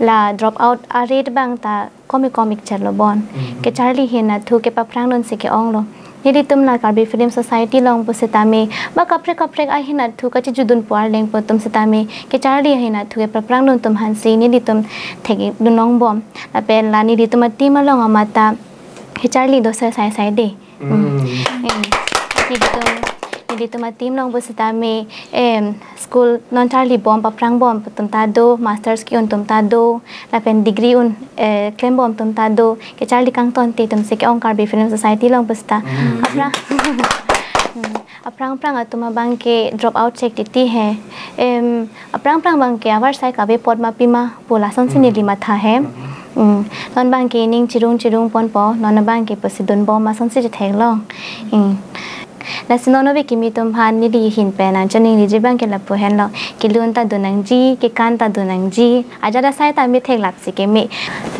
la drop out a read bang ta comic chalo bon ke Charlie hina thu ke paprang don se ke ong lo nidi tum na karbi film society long pusita me ba kapre a hina thu ka chi judun par leng po tum sita me ke Charlie hina thu ke paprang don tum hansi nidi tum thegi dunong bom la pen la nidi tum team long amata ke Charlie do sai de nidi tum team long pusita me school non Charlie bom paprang bom tum ta do masters ki un tum ta do la pen degree un claim bom tum ta do ke Charlie kang ton te tum se ke ong karbi film society long pusta अपरांग तुम बांग के drop out check देती है अपरांग बांग के our side का वे पॉट मा पीमा बोला संसे नीली माथा है नॉन बांग के निंग चिरुंग पॉन पॉ नॉन बांग के पसिदुन बॉ मा संसे जथे लो नसिनोनो वे किमी तुम भान नीली हिन पेना चनिंग लीजे बांग के लपो है लो कि लुन ता दुनंग जी के कान ता दुनंग जी आजादा साइ ता मे थेक लाप सिके मे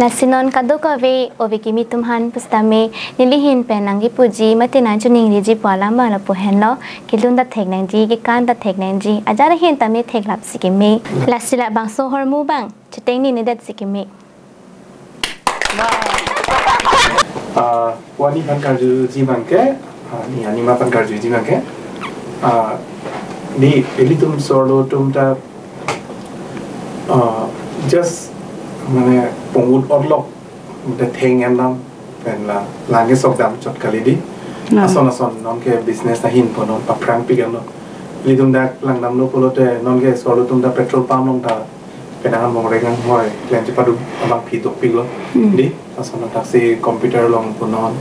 नसिनोन का दो का वे ओवे किमी तुम हान पुस्ता में नीली हिन पेनांग की पूजी मते ना चनिंग लीजे पाला मा लपो है लो कि लुन ता थेक नंग जी के कान ता थेक नंग जी आजादा हिन ता मे थेक लाप सिके मे लसिला बांग सो हरमु बांग चतेंग नी नेदत सिके मे वानी बनकर जी बन के ni anima pan karju ji ngake ni eli tum solo tum ta just mane pongud orlok the thing and nam pen la lange sok dam chot kali di ason non ke business na hin ponon pa prang pi gano eli tum da lang dam no polo te non ke solo tum da petrol pump long ta penangan mong rengang hoy len ci padu abang pi tok pi lo di ason ta se computer long ponon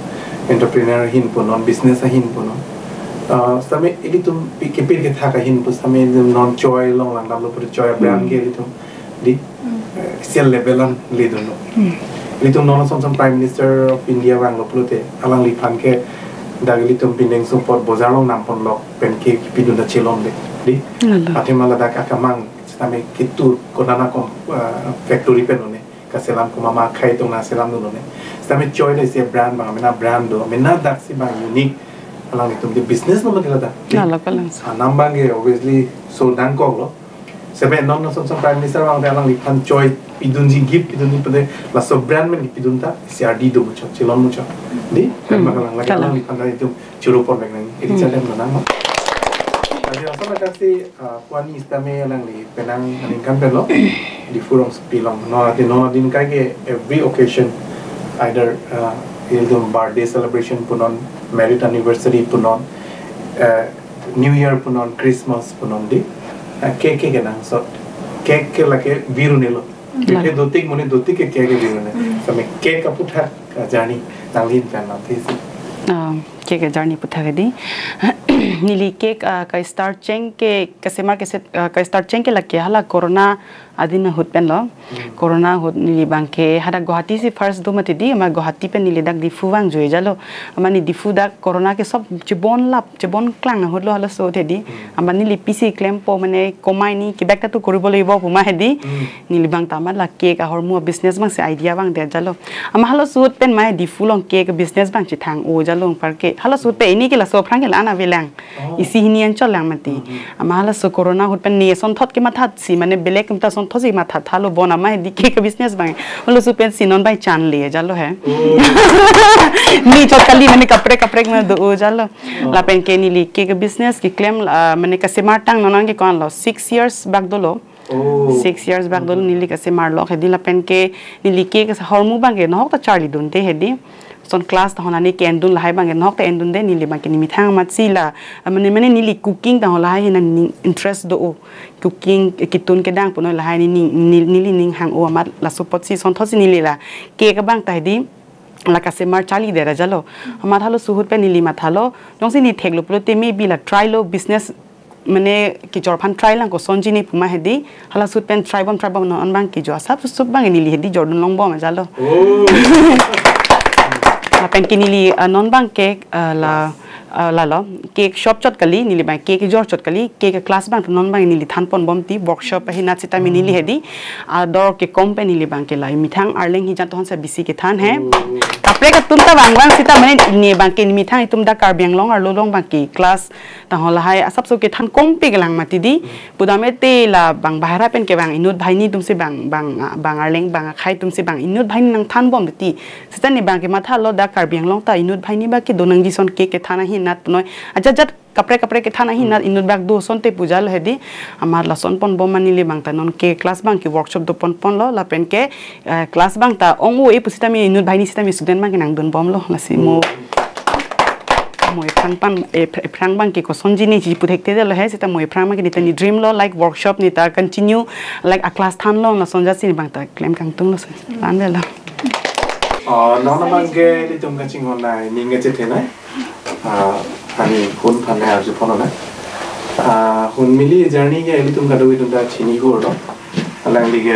entrepreneur hin punon business hin punon same ili tum kepir ke tha ka hin pu same non joy long lang dam lo pur joy brand ke ili tum di sel level an le don lo ili tum non som prime minister of india wang lo plote alang li phan ke dag ili tum pineng support bozar long nam pon lo pen ke pidun da chelom le di atemala dak akamang same kitu konana kom factory penone ka selam ko mama khai tong na selam no ne same joy le se brand bang mena brand do mena dak si bang unique alang ni tum de business no magila da la kalang nam bang ge obviously so dang ko lo sebe non no som prime minister bang alang ni pan joy idun ji gift idun ni pade la so brand men idun ta crd do mucho chilon mucho di kan bang la alang ni pan da itu churu por bang ni iri chadem no nang jadi asal nak si puani istame alang ni penang ningkan pelo di furong spilong no din kai ge every occasion either birthday celebration punon marriage anniversary punon new year punon christmas punon di cake ke nang so cake ke lake biru nelo ke dotik mone dotik ke cake biru ne same cake ka putha jani tanglin kan na thisi cake jani putha ke di nili cake ka start cheng ke customer ke ka start cheng ke lake hala corona adina hot pen lo corona hot nili bangke hada guwahati si first do mate di ama guwahati pen nili dak difu wang joi jalo ama ni difu dak corona ke sob jebon klang hot lo hala so the di ama nili pc claim po mane komai ni ki bak ta to koribo leibo puma he di nili bang tama la cake a hormu business bang se idea bang de jalo ama hala suit pen mai difu long cake business bang chi thang o jalo par ke hala suit pe ini ke la so frang ke la na velang isi hinian chol lang mati ama hala so corona hot pen ni son thot ke mathat si mane belek ta thosi matha thalo bona mai dikhe ke business bang holo super sinon bai chan le jalo hai ni chokali mane kapre mein do jalo la pen ke ni li ke business ki claim mane ka semar tang nonan ke kon lo 6 years back do lo 6 years back do ni li ka semar lo hedi la pen ke ni li ke hormu bang ke no ta charlie dun te hedi son class ta honani ke endun lahai bang nok ta endun de ni li bang ke ni mithang matsila mane ni li cooking ta hola hi na interest do cooking kitun ke dang puno lahai ni li ning hang o amat la support si son thosi ni li la ke ka bang ta di la ka se mar chali de ra jalo amar halo suhut pe ni li mathalo jong si ni theklo pro te me bi la try lo business mane ki jor phan try lang ko sonji ni puma hedi hala sut pen try bom no an bang ki jo sab sub bang ni li hedi jordun long bom jalo la pen ki ni li non bang ke la lo cake shop chot kali nili bai cake jor chot kali cake class bang non bang nili than pon bom ti workshop hi na chita mi nili hedi a dor ke company li bang ke lai mithang arleng hi jan ton sa bisi ke than hai kapre ka tum ta bang sita mane ni bang ke mithang tum da kar biang long ar lo long bang ki class ta hola hai asap so ke than kompe gelang mati di pudame te la bang bahara pen ke bang inut bhai ni tum se bang arleng bang khai tum se bang inut bhai nang than bom ti sita ni bang ke matha lo da kar biang long ta inut bhai ni ba ke donang ji son ke thana hi nat noi ajat kapre ke thana hi nat inut bag do son te puja lo hedi amar la son pon bom mani le bang ta non ke class bang ki workshop do pon lo la pen ke class bang ta ongu e pusita mi inut bhai ni sita mi student bang ke nang don bom lo la si mo prang bang ke ko sonji ni ji puthek te lo he sita mo prang ma ke ni ta ni dream lo like workshop ni ta continue like a class than lo na sonja si bang ta claim kang tung lo se lan ve lo no na bang ke ni tum ka ching online ni nge che the nai อันนี้คุณพันธุ์อะไรจุดพอนะคุณมิลลี่จาร์นี่แกลิตุมกันดูวิตุมดาชินีกูหรออะไรลิแก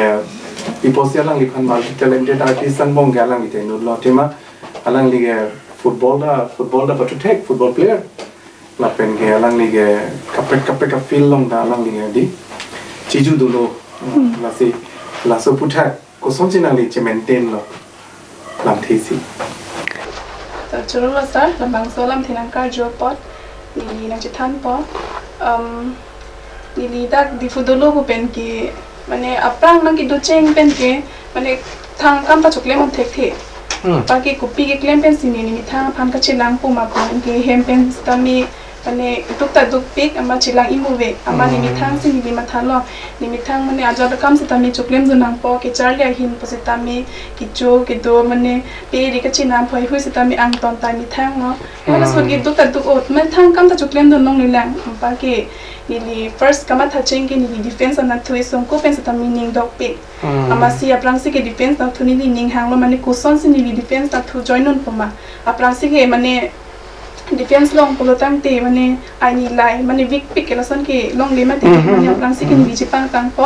ปีโพสต์อะไรลิพันมาเทเลนเดตอาร์ติสต์บงแกอะไรลิเตนุลลอที่มาอะไรลิแกฟุตบอลdaปัจจุบันฟุตบอลเพลย์ลาเป็นแกอะไรลิแกกับเป็ดฟิลลงดาอะไรลิแกดิชิจูดูโลลาสุพุทธะก็สนใจนั่นลิจะเมนเทนหรอลำทีสิแต่จุดรู้สักลำบางโซลัมที่นังการจัวปอดนี่นังจิตทันปอนี่ดักดิฟุตโลกูเป็นกี่มันเนี่ยอัปรังนังกิดูเจงเป็นกี่มันเนี่ยทางกัมพูชาเล่มันเทคปากีกุปีกิเล่มเป็นสิ่งนี้มีทางพันกับชิลังปูมาปูนกี่เฮมเป็นสตามีมันเนี่ยทุกแต่ทุกปีกอามาชิลังอิมูเวอามานี่มีทางสิ่งนี้มาทันหรอนี่มีทางมันเนี่ยอาจจะกัมสตามีจุกเล่มดูนังปอกิจาร์เลียหินปสตามีกิโจกิโดมันเนี่ยปีริกชินามพอยหุยสตามีอังตอนตายมีทางเนาะแล้วส่วนกิทุกแต่ทุกอดมันทางกัมตะจุกเล่มดูน้องนี่แหละปากีนี่ first กำมันทัชเชงกินี่ defense อันนั้นทุยส่งกูเป็นสตามีนิงดอกปิกอามาเสียปรังสิก defense นั้นทุนี่นิงหางแล้วมันนี่กูซ้อนสินี่ defense นั้นทุ join นุ่นปมาอาปรังสิกมันเนี่ย defense ลงปลุกตั้งตีมันเนี่ยไอ้นี่ไล่มันเนี่ยวิกปิกแล้วส่วนกี่ลงเลยมาตีมันเนี่ยปรังสิกนี่วิจิปังตังปอ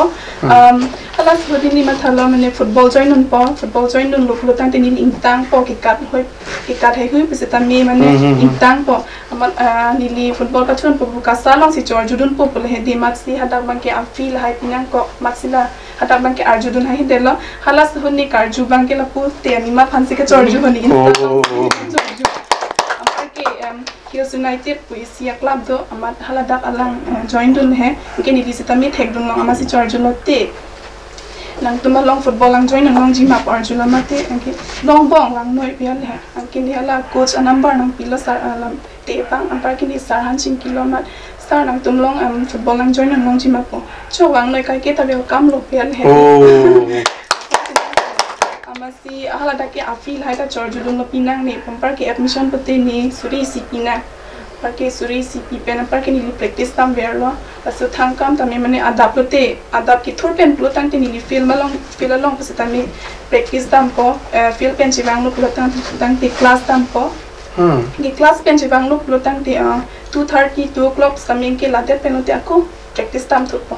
ฮัลโหลสวัสดีนี่มาทันแล้วมันเนี่ย football join นุ่นปอ football join นุ่นลูกปลุกตั้งตีนี่อิงตังปอกิกัดห้อยกิกัดให้หุยเป็นสตามีมันเนี่ยอิงตังปอนี่ลีฟุตบอลก็ชวนปุ๊บก็สาลองสิจอร์จูดุนปุ๊บเลยเฮดีมักซี่ฮัดดักบังเกอฟีลให้พี่นังก็มักซี่ละฮัดดักบังเกอาร์จูดุนให้เดลล์ฮัลลัสหุ่นนี่การจูบังเกละปุ๊บเตียนี่มาพันสิกจอร์จูหุ่นนี่คิวซูไนเต็ดปุยเสียกลับโดอามาฮัลดักอลังจอยน์ดุนเฮเกนี่ดิสิตามีเทคดุนลองอามาสิจอร์จูโลเต้นังตัวมาลองฟุตบอลลังจอยน์นังลองจิมาปอาร์จูโลมาเต้อันกี้ลองบ้องลังหน่อยเพียงเลยอันกี้นี่ฮัลลักโค้ชอันนัมเบอร์นังพิลาสาร์ลัมเตะปังอันปาร์กินี่300 kilometer สาร์นังตุ้มลองฟุตบอลลังจอยน์นังลองจิมาปอโชว์วังหน่อยใครเกตาเบลกัมโลเพียงเลยอามาสิฮัลดักเกอฟีลให้ตาจอร์จูดุนโลปีนังนี่ผมปาร์กิแอดมิชชั่นปฏินี่สุริสิปีนังปาร์กิสุริสิปีเป็นปาร์กินี่ลิ practice ตามเวลล์แล้วสุดทางกัมตามีมันเนี่ยadapt โลเตะ adapt กิทุรเป็นปลุกตั้งที่นี่ลิฟิลมาลองฟิลลองภาษาตามี practice ตามปอฟิลเป็นชีวังลูกปลุกตั้งที่ class ตามปอdi kelas penjebang lu perlu tang di 2:30 2 o'clock kami yang kela dia penalti aku practice time tu po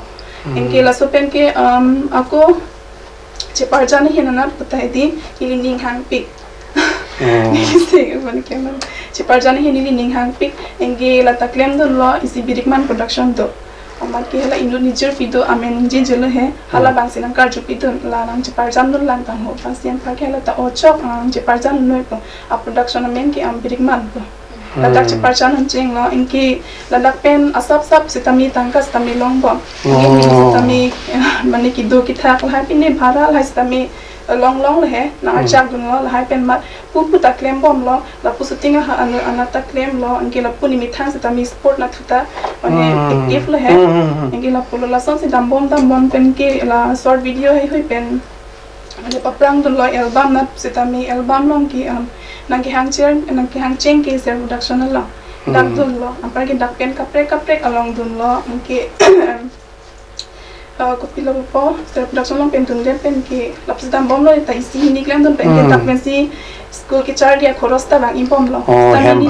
yang kela so pen ke aku cepar jana hinana putai di ning hang pik ini mana keman cepar jana ning hang pik yang kela taklem tu lo isi birikman production tu amat ke hala Indonesia video amen je jelo he hala bangsi nang karju video la nang cepar jam dun lang tang ho pasien pa ke hala ta ochok cepar jam noi po a production amen ke am birikman po ladak cepar jam cheng lo inki ladak pen asap sitami tangkas tami long bo ini sitami mane ki do ki thak la pine bhara la sitami long le he na ajak dun lo la hai pen mat pu ta claim bom lo la pu sutinga ha anata claim lo anke la pu ni mi thang sitami sport na thuta mane active le he anke la pu la son si dam bom pen ke la short video hai hoi pen mane paprang dun lo album na sitami album long ki nang ki hang cheng ke self production lo dak dun lo ampar ki dak pen kaprek along dun lo anke kopila po self production long pen dun den pen ki laps dam bom lo ta isi ni klam dun pen ke dak pen si school ki char dia khoros ta bang impom lo ta ni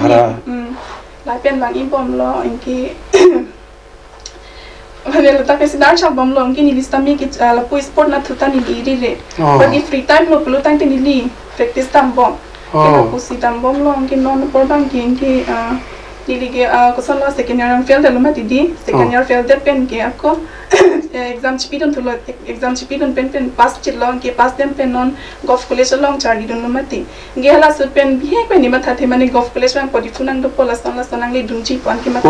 la pen bang impom lo anke mane la ta ke sidar cha bom lo anke ni lista mi ki la pu sport na thuta ni ri re but if free time lo pulu tang ni li practice tam bom ke la pu si tam bom lo anke non por bang ki anke Nilige kusan lo second year fail dalo mati di second year fail de pen ke ako exam chipidon tulo exam chipidon pen pass chilong ke pass dem pen non golf college long chargi don mati nge hala sut pen bihe pe ni matha the mane golf college bang podi funang do pola sonang le dunchi pan ke mati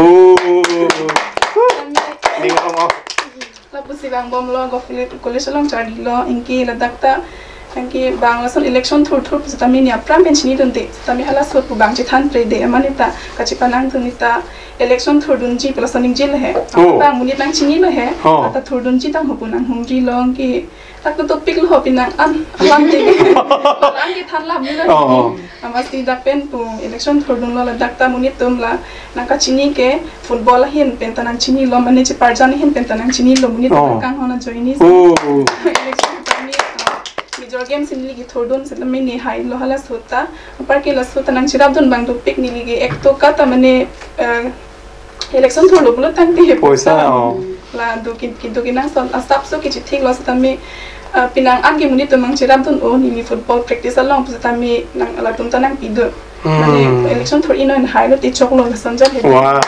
la pusi bang bom lo golf college long chargi lo inki la dakta anki banglason election thur sitami ni apram ben chini donte sitami hala sot pu bang chithan pre de amanita kachi panang thunita election thur dunji plus aning jil he bang munit nang chini lo he ata thur dunji tang hopunang humri long ki tak to pik lo hopinang alang de alang ki than lam ni lo amasti dak pen pu election thur dun lo la dakta munit tum la nang ka chini ke football hin pen tanang chini lo mane che parjan hin pen tanang chini lo munit kang hona joini election major games in ligi thordon se tami ni hai lo hala sota par ke la sota nang chirab don bang do pick ni ligi ek to ka ta mane election thorlo bulo tang te poisa la do kin nang son asap so ki chi thik lo se tami pinang agi muni to mang chirab don o ni football practice along se tami nang la tum tanang pido mane election thor ino in hai lo ti choklo la son ja he wow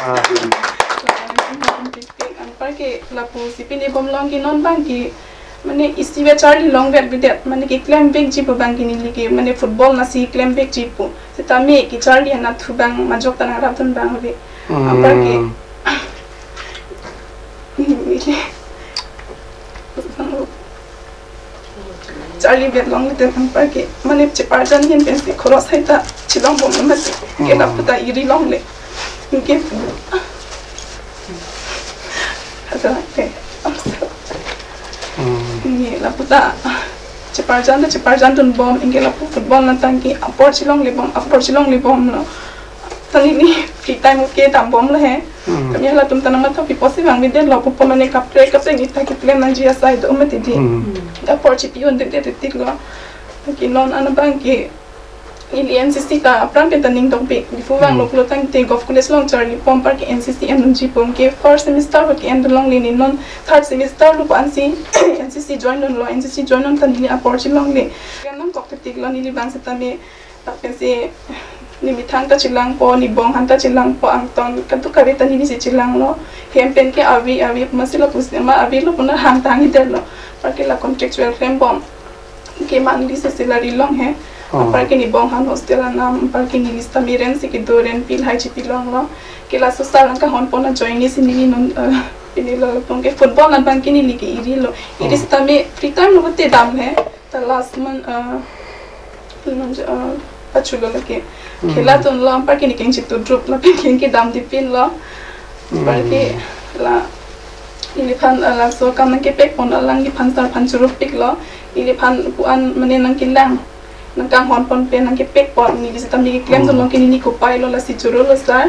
par ke la pu sipini bom long ki non bang ki mane isi be Charlie long bet bidet mane ki claim big jipo bang ki ni ligi mane football na si claim big jipo se tami ki Charlie na thu bang majok tan arab tan bang hobe par ke Charlie bet long le tan par ke mane chepar jan hin pen se khoros hai ta chilong bom ma ke la puta iri long le ke ini la puta cepar jan tun bom ingke la football na tangki apor chilong le bom lo tani ni free time ke tam bom la he kami la tum tanama to piposi bang bide lo popo mane kapre ni ta ki plan na jia sai do meti di apor chi pion de ti lo ki non ana bang ki ili NCC ta apran pe taning dong pe di fu wang lo klo tang te golf college long Charlie pom park NCC and ji pom ke first semester ke end long ni non third semester lu pan si NCC join non lo NCC join non tan ni apor chi long le nam tok te tik lo ni bang se ta me ta pe se ni mi thang ta chilang po ni bong han ta chilang po ang ton kan tu kare ta ni si chilang lo hem pen ke avi masila pusema avi lo puna hang tang hi der lo par ke la contractual frame bom ke man li se salary long hai par ke ni bong han hostel nam par ke ni lista miren si ke doren pil hai chi pilong lo ke la social ka hon pona join ni sin ni non ini lo pon ke football nan bang ke ni li ke iri lo iri sta me free time lo te dam hai ta last man pachulo lo ke khela ton lo par ke ni keng chi tu drop lo keng ke dam di pin lo par ke la ili phan la so kam ke pek pon alang ki phan sar phan churup pik lo ili phan puan mane nang kilang nang kang hon pon pe nang ke pek pon ni bisa tam ni claim don ke ni ko pai lo la si churu lo sar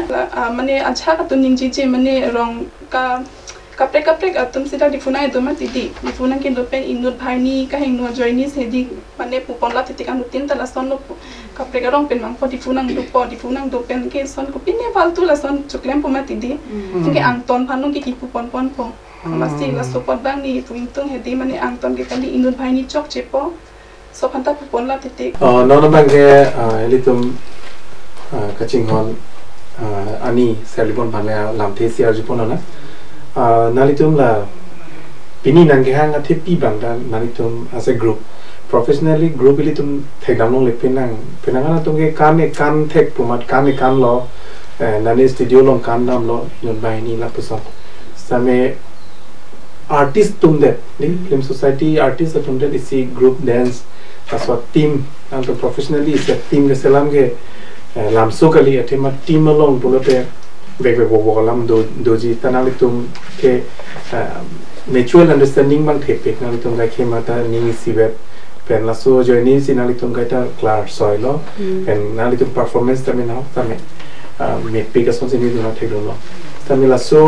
mane acha ka tuning ji mane rong ka kapre atum sida di funai do ma ti di funang ke do pen inut bhai ni ka heng no join ni se di mane pu pon la ti kan tin ta la son lo kapre ka rong pen mang po di funang do pen ke son ko pin ne faltu la son chuklem po ma ti di ke ang ton phanung ke ki pu pon po masti la support bang ni tuing tung he di mane ang ton ke kan di inut bhai ni chok che po so phanta pu pon la ti ti non bang ke elitum kaching hon ani selibon bhale lam the siar jipon na nalitum la pini nangge hang a thipi bang dan nalitum as a group professionally group elitum thegam long le pinang na tum ke kan thek pumat kan lo nani studio long kan nam lo yon bai ni la pusa same artist tum de film society artist tum de isi group dance aswa team and professionally is a team ke selam ke lam so kali athema team along bulote beg wo lam doji tanalitum ke mutual understanding bang thepek nalitum ga khemata ni sibet pen la so journey sinalitum ga ta clar soilo and nalitum performance tamina tame me pega son se ni do na theklo lo tamila so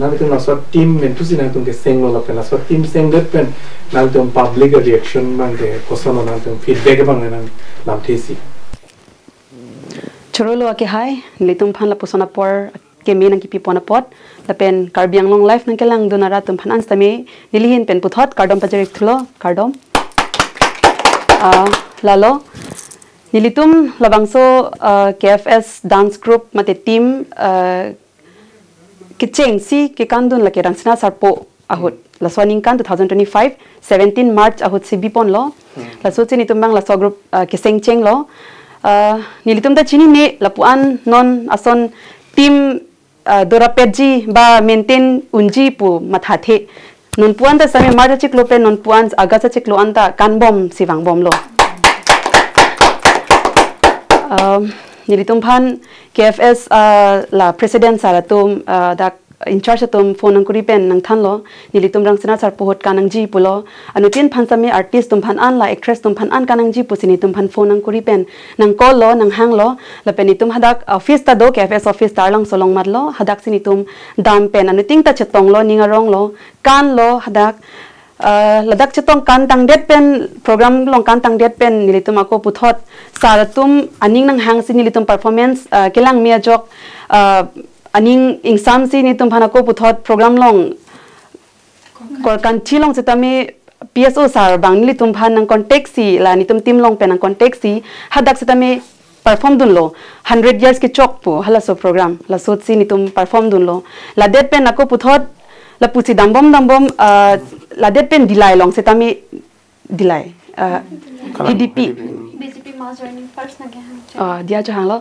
nalitum la so team mentu sinalitum ke senglo la pen la so team senglet pen nalitum public reaction bang de kosono nalitum feedback bang na lam thesi Chorolo ake hai litum phan la posona por ke me nang ki pipona pot la pen karbiang long life nang kelang donara tum phan anstame nilihin pen puthot kardom pajarek thulo kardom lalo nilitum labangso KFS dance group mate team kicheng si ke kandun la ke rangsna sarpo ahut la swaning kan 2025 17 March ahut CB pon lo la so chini tumbang la so group kiseng cheng lo nilitum da chini ne lapuan non ason team dorapeji ba maintain unji pu mathathe non puan da same marja chiklo pe non puan agasa chiklo anta kanbom siwang bom lo nilitum phan KFS la president saratum da in charge tum phone ang kuri pen nang than lo nilitum rang sina sar pohot kanang ji pulo anutin phan same artist tum phan an la actress tum phan an kanang ji pusini tum phan phone ang kuri pen nang call lo nang hang lo la penitum hadak office ta do KFS office tar lang solong mat lo hadak sini tum dam pen anuting ta chetong lo ninga rong lo kan lo hadak ระดับจะต้องการตั้งเด็ดเป็นโปรแกรมลองการตั้งเด็ดเป็นนิลิตุมakoพุทธสารตุมอันนี้นังหางสินิลิตุม performance เกลังเมียจกอันนี้อิงซ้ำสินิลิตุมพันakoพุทธโปรแกรมลองก่อนการที่ลองจะทำให้ PSO สารบางนิลิตุมพันนังคอนเทกซ์สิลานิตุมทีมลองเป็นนังคอนเทกซ์สิหัดดักจะทำให้ perform ดุนโล100 years กิจกปูฮัลโหลโปรแกรมละสุดสินิตุม perform ดุนโลละเด็ดเป็นakoพุทธละปุสิดัมบอมละเด็ดเป็นดีไลลองเซตามีดีไลHDP BGP mass joining first na kya dia jo hang lo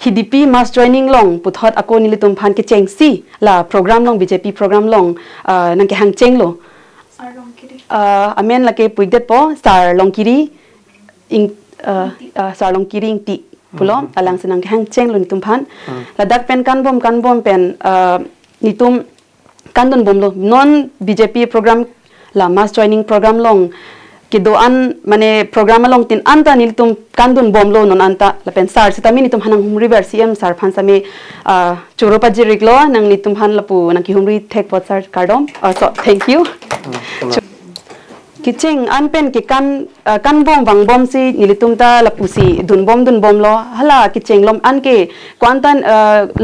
HDP mass joining long puthot ako nilitum phan ke cheng si la program long BJP program long nang ke hang cheng lo amen la ke puidet po star long kiri ing star long kiri ing ti pulo alang senang ke hang cheng lo nitum phan la dak pen kan bom pen nitum kandun bom lo non BJP program la mass joining program long kidoan mane program long tin anta niltum kandun bom lo non anta la pen sar sitami nitum hanang humri ber CM sar phan same choropa jirik lo nang nitum han lapu nang ki humri thek pot sar kardom so thank you kiching an pen ki kan bom wang bom si nilitum ta lapu si dun bom lo hala kiching lom an ke kwantan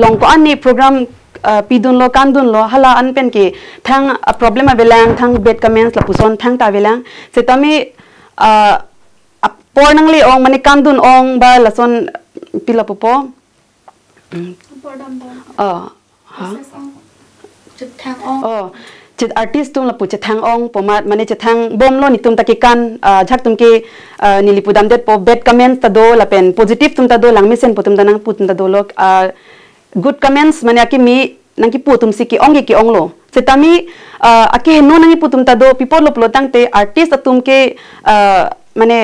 long ko an ni program pidun lo kandun lo hala an pen ke thang problem avelang thang bed comments la puson thang ta avelang setami pornang li ong mani kandun ong ba lason pila popo chit artist tum la pu chethang ong pomat mani chethang bom lo ni tum takikan jhak tum ke nilipudam det po bed comments ta do la pen positive tum ta do langmi sen potum danang putum ta do lo good comments mane aki mi nangki putum si ki ong lo setami aki no nangi putum ta do people lo plotang te artist atum ke mane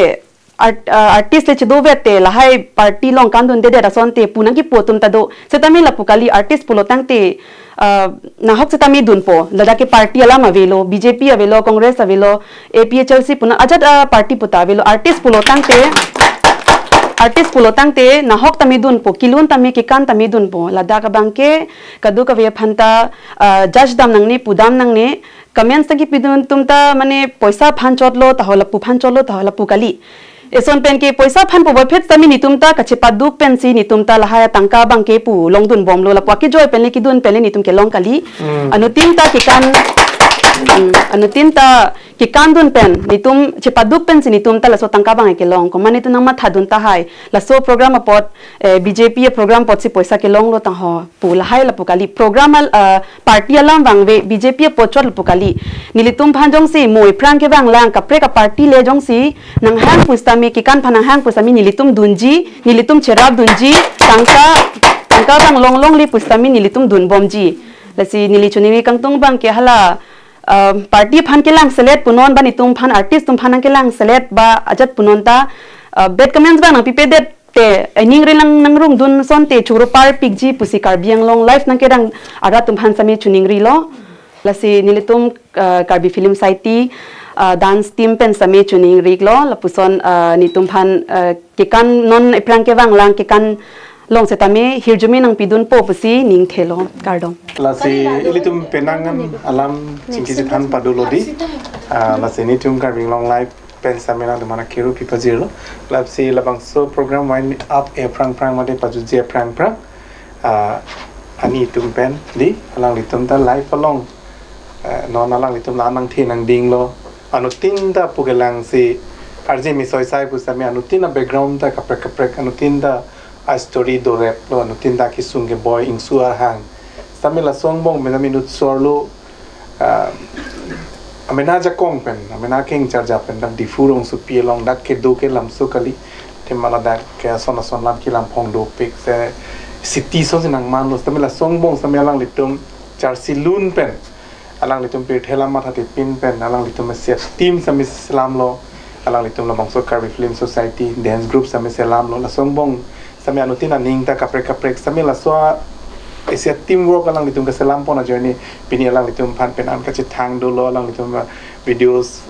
artist le chido vete la hai party long kandun de rason te punang ki putum ta do setami la pukali artist plotang te na hok setami dun po lada ke party ala avelo BJP avelo congress avelo APHLC puna ajat party puta avelo artist plotang te na hok tamidun po kilun tami kikan tamidun po lada ka bangke kadu ka ve phanta judge dam nang ni pudam nang ni comments ki pidun tumta mane paisa phanchot lo tahola pu phanchot lo tahola pu kali eson pen ke paisa phan po baphet tami ni tumta ka chepa duk pen si ni tumta lahaya tangka bangke pu longdun bom lo la paki joy pen ki dun pen ni tum ke long kali anu tinta kikan anu tinta ki kandun pen nitum chepaduk pen sinitum ta la so tangka bang ke long ko mani tunang ma thadun ta hai la so program pot BJP program pot si poisa ke long lo ta ho pu la hai la pukali program party alam bangwe BJP pot chot pukali nilitum phanjong si moi prang ke bang lang kapre ka party le jong si nang hang pustami ki kan phanang hang pustami nilitum dunji nilitum cherab dunji tangka bang long li pustami nilitum dun bomji la si nilichuni kangtung bang ke hala party phan ke lang select punon ba ni tum phan artist tum phanang ke lang select ba ajat punon ta bed comments ba nang pipe det te ning re lang nang rung dun son te churo par pikji pusi karbiang long life nang ke dang ara tum phan sami chuning ri lo la si nilitum karbi film saiti dance team pen sami chuning ri lo la puson ni tum phan ke kan non iprang ke wang lang ke kan long setame hirjumi nang pidun po pusi ning thelo kardom la si ilitum penangan alam singki jithan padulodi la si nitum karving long life pen samena de mana kiru pipa zero la si labang so program wind up e prang made paju je prang ani tum pen di alang litum ta life along non alang litum la nang thi nang ding lo anutin da pugelang si arje mi soi sai pu sami anutin na background ta kaprek anutin da a story do rap lo anutin da ki sunge boy ing suar hang samila song bong mena minut sorlo amena ja kong pen amena king charja pen dam difurong su pi long dak ke do ke lam su kali temala dak ke son lam ki lam phong do pik se city so sinang man lo samila song bong samelang litum char silun pen alang litum pe thela ma thati pin pen alang litum se team samis salam lo alang litum la bangso karbi film society dance group samis salam lo la song bong sami anutin aning ta kaprek samila so ese teamwork alang litum ka salam pona journey pini alang litum phan pen an ka chi thang do lo alang litum videos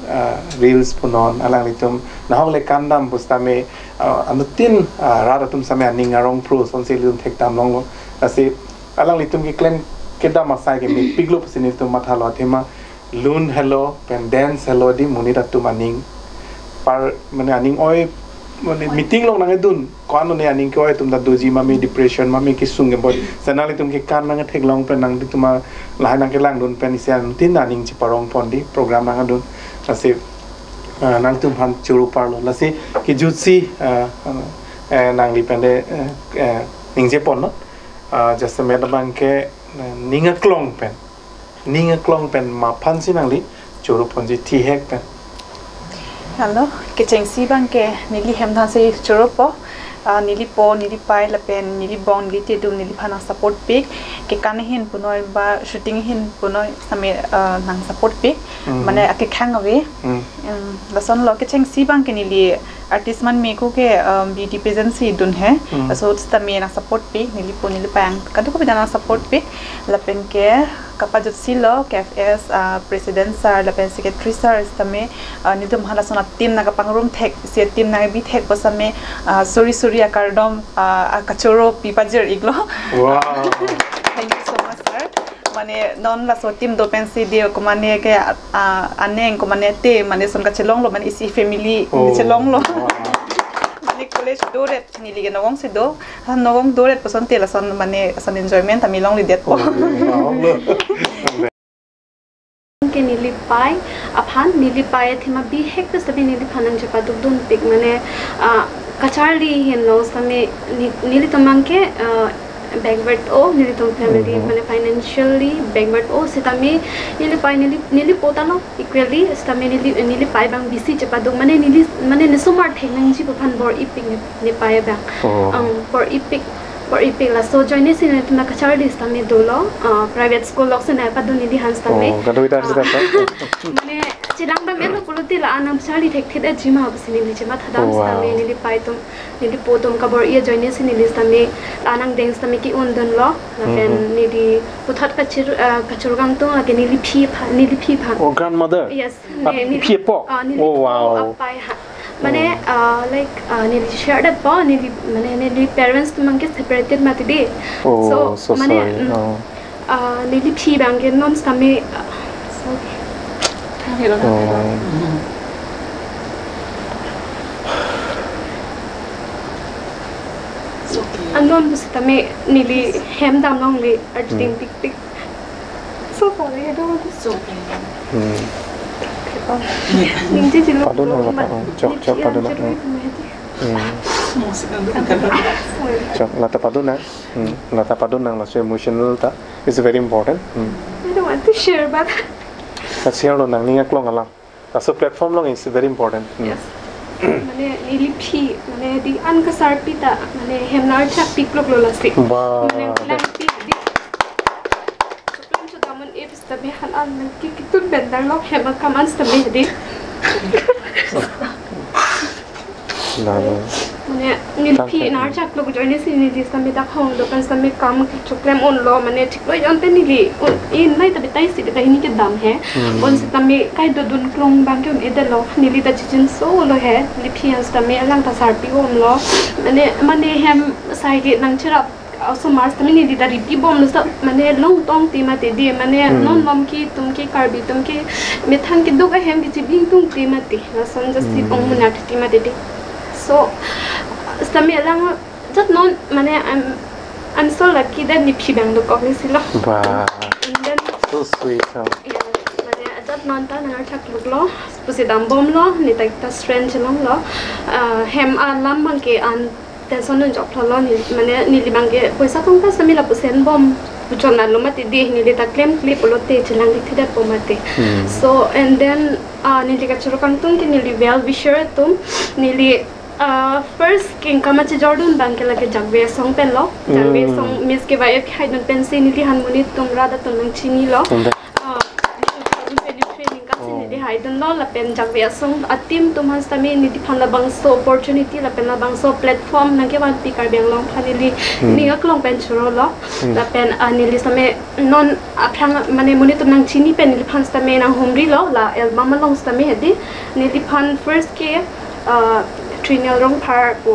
reels punon alang litum na hole kandam bustame anutin radatum sami aning arong pro son se litum thek tam long lo ase alang litum ki claim keda masai ke mi piglo sini litum matha lo thema lun hello pen dance hello di muni datu maning par mane aning oi mane meeting long nang dun kon ne aning ko oi tum da doji mami depression mami ki sungem boy sanali tum ki kan nang thek long pen nang di tuma lai nang ke lang dun pen isian tin aning chi parong pon di program nang dun ase nang tum han churu parlo lase ki jutsi nang li pen de ning je pon no just me da bang ke ninga klong pen ma phan si nang li churu pon ji thi hek pen hello ke cheng si bang ke nili hem than se churu po nili pai la pen nili bong nili te dum nili phana support pic ke kan hin punoi ba shooting hin punoi same nang support pic mane ake khang awe la son lo ke cheng si bang ke nili artist man me ko ke beauty pageant si dun hai so sta me na support pic nili po nili pang kadu ko bidana support pic la pen ke kapajut silo KFS president sir la pen secretary sir sta me nidum hala sona team na kapang room thek se team na bi thek basame sorry akardom akachoro pipajir iglo wow thank you so much sir mane non la so team do pen si dio ko mane ke aneng ko mane te mane son ka chelong lo mane isi family ni chelong lo mane college doret ni lige nogong se do nogong doret pason te la son mane son enjoyment ami long li det po ke nilipai aphan nilipai thema bi hek to sabi nili phanang japa dun pik mane kacharli hin lo same nili tomang ke backward o nili tom family mane financially backward o sitame nili potalo equally sitame nili pai bang bisi japa dum mane ni sumar thenang ji phan bor ipik ni pai bang for ipik la so join sin na kacharli sitame dolo private school lok sen pa dun nili hans tame gadoita sita mane chilang dam elo puluti la anam chali thek thida jima basini ni jima thadam stame nili pai tum nili potom kabor ia join sin nili stame anang deng stame ki undon lo la pen nili puthat kachur gang to age nili phi pha oh grandmother yes nili phi po oh wow mane like nili share that po nili parents to manke separated mati de so mane nili phi bang ke non stame anon busitame nili hem dam long li arting pik so sorry I don't want to so ning ji jilu chok padon chok lata padon nang la so emotional ta is very important I don't want to share but share lo nang ninga klong ala so platform long is very important yes mane nili phi mane di an ka sar pita mane hemnar chak pik lok lo lasti mane lang pi di plan chu daman if stabe han an ki kitun bendar lok hema kaman stabe di mane nili phi nar chak lok join sin nili stabe da khong do kan stabe kam ki choklem on lo mane thik lo ante nili in nai tabe tai si da hini ke dam hai on se tame kai do dun klong bang ke ede lo nili da chichen so lo hai nili phi an stabe alang ta sar pi om lo mane hem sai ge nang chirap also mars tame nili da ripi bom lo sa mane long tong ti ma te di mane non lom ki tum ki karbi tum ki methan ki do ka hem ki chibing tum ti ma ti na son just si ong na ti ma te di so stame alang just non mane I'm so lucky that nipsi bang do ko sila wow so sweet mane ajat non ta na thak luk lo pusi dam bom lo ni ta ta strange long lo hem lam bang ke an tension no job lo ni mane ni li bang ke paisa tong ka samila pusen bom puchon na lo mati de ni le ta claim clip lo te chilang li thida po mate so and then ni li ka churu kan tung ki ni li well wisher tum ni li first king kamachi jordan bank la ke jagwe song pen lo jagwe song miss ke vai khai don pen se ni li han muni tumra da tung chini lo training ka se ni di hai don lo la pen jagwe song atim tum han stami ni di phan la bang so opportunity la pen la bang so platform na ke wan pikar beng long phani li ni ak long pen churo lo la pen ani li same non aphang mane muni tum nang chini pen li phan stami na homri lo la album long stami hedi ni li phan first ke Trinal Rong Par po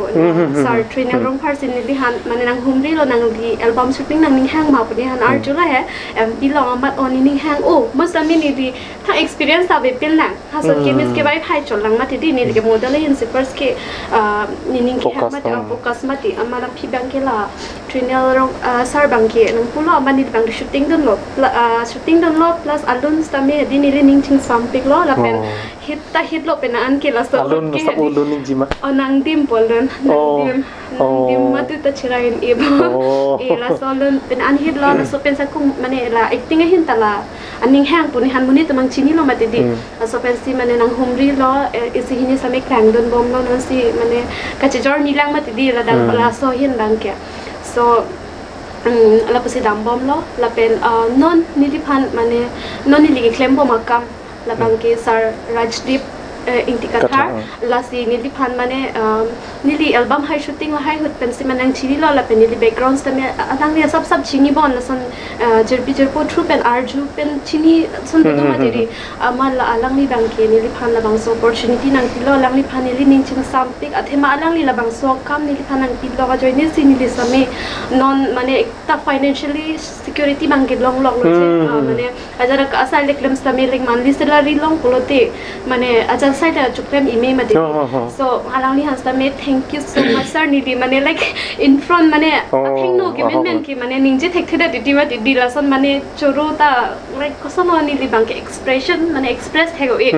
sorry Trinal Rong Par sin ni han mane nang humri lo nang di album shooting nang ning hang ma puni han arjula hai bi long amat on ning hang o masami ni di tha experience ta be pil nang ha so kemis ke bai phai chol lang ma ti di ni ke model in first ke ni ning ke hang ma ta focus ma ti amala phi bang ke la Trinal Rong sar bang ke nang pulo amani bang shooting don lo plus alun sta me di ni ning ching sam pik lo la pen hit lo pen an ke la so alun sa ulun ning jima nang dim polun nang dim ma tu ta chirain e la so lun pen an hit lo so pen sa kum mane la acting hin ta la aning hang puni han muni tamang chini lo mate di so pen si mane nang humri lo isi hini sa me krang don bom lo no si mane ka chejor nilang mate di la dang la so hin bang ke so la pasi dam bom lo la pen non niliphan mane non niligi claim bom akam la bang ke sar Rajdeep inti kathar la si niliphan mane nili album hai shooting la hai hut pen si manang chini lo la pen nili backgrounds ta me adang ne sab chini bon la son jerpo true pen arju pen chini son to ma deri amal la alang ni bang ke niliphan la bang so opportunity nang tilo alang ni phan nili ning ching sampik athema alang li la bang so kam nili phan nang tilo ga join si nili same non mane ekta financially security bang ke long lo mane ajara ka asal leklem same like monthly salary long kulote mane ajar side chukrem email ma de so alang li hans me thank you so much sir nidi mane like in front mane athing no given ki mane ningje thektheda didi ma didi lason mane choro ta like kosono nili bang ke expression mane express thego e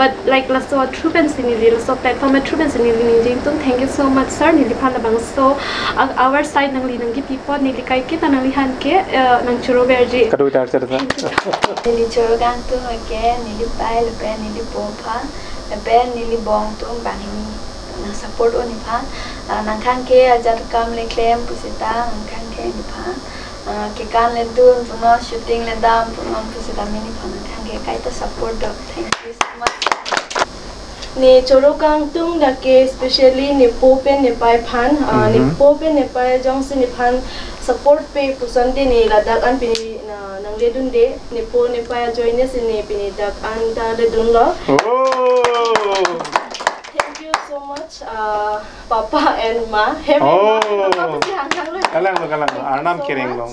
but like la so true pen sinili la so platform true pen sinili ningje ton thank you so much sir nili phala bang so our side nang li nang gi people nili kai ke tanang li han ke nang choro berji kadu tar chata nili choro gang tu ke nili pai le pen nili popa ben nili bong tu bang ni na support oni pha nang khang ke ajar kam le claim pusita nang khang ke ni pha ke kan le dun puno shooting le dam puno pusita mini pha nang khang ke kai ta support do thank you so much ne choro kang tung da ke especially ne popen ne pai phan ne popen ne pai jong se ne phan support pe pusan de ne la dak an pe nang le dun de ne po ne pai join se ne pe ne dak an ta le dun lo thank you so much papa and ma happy papa si hang hang lo kalang arnam kereng lo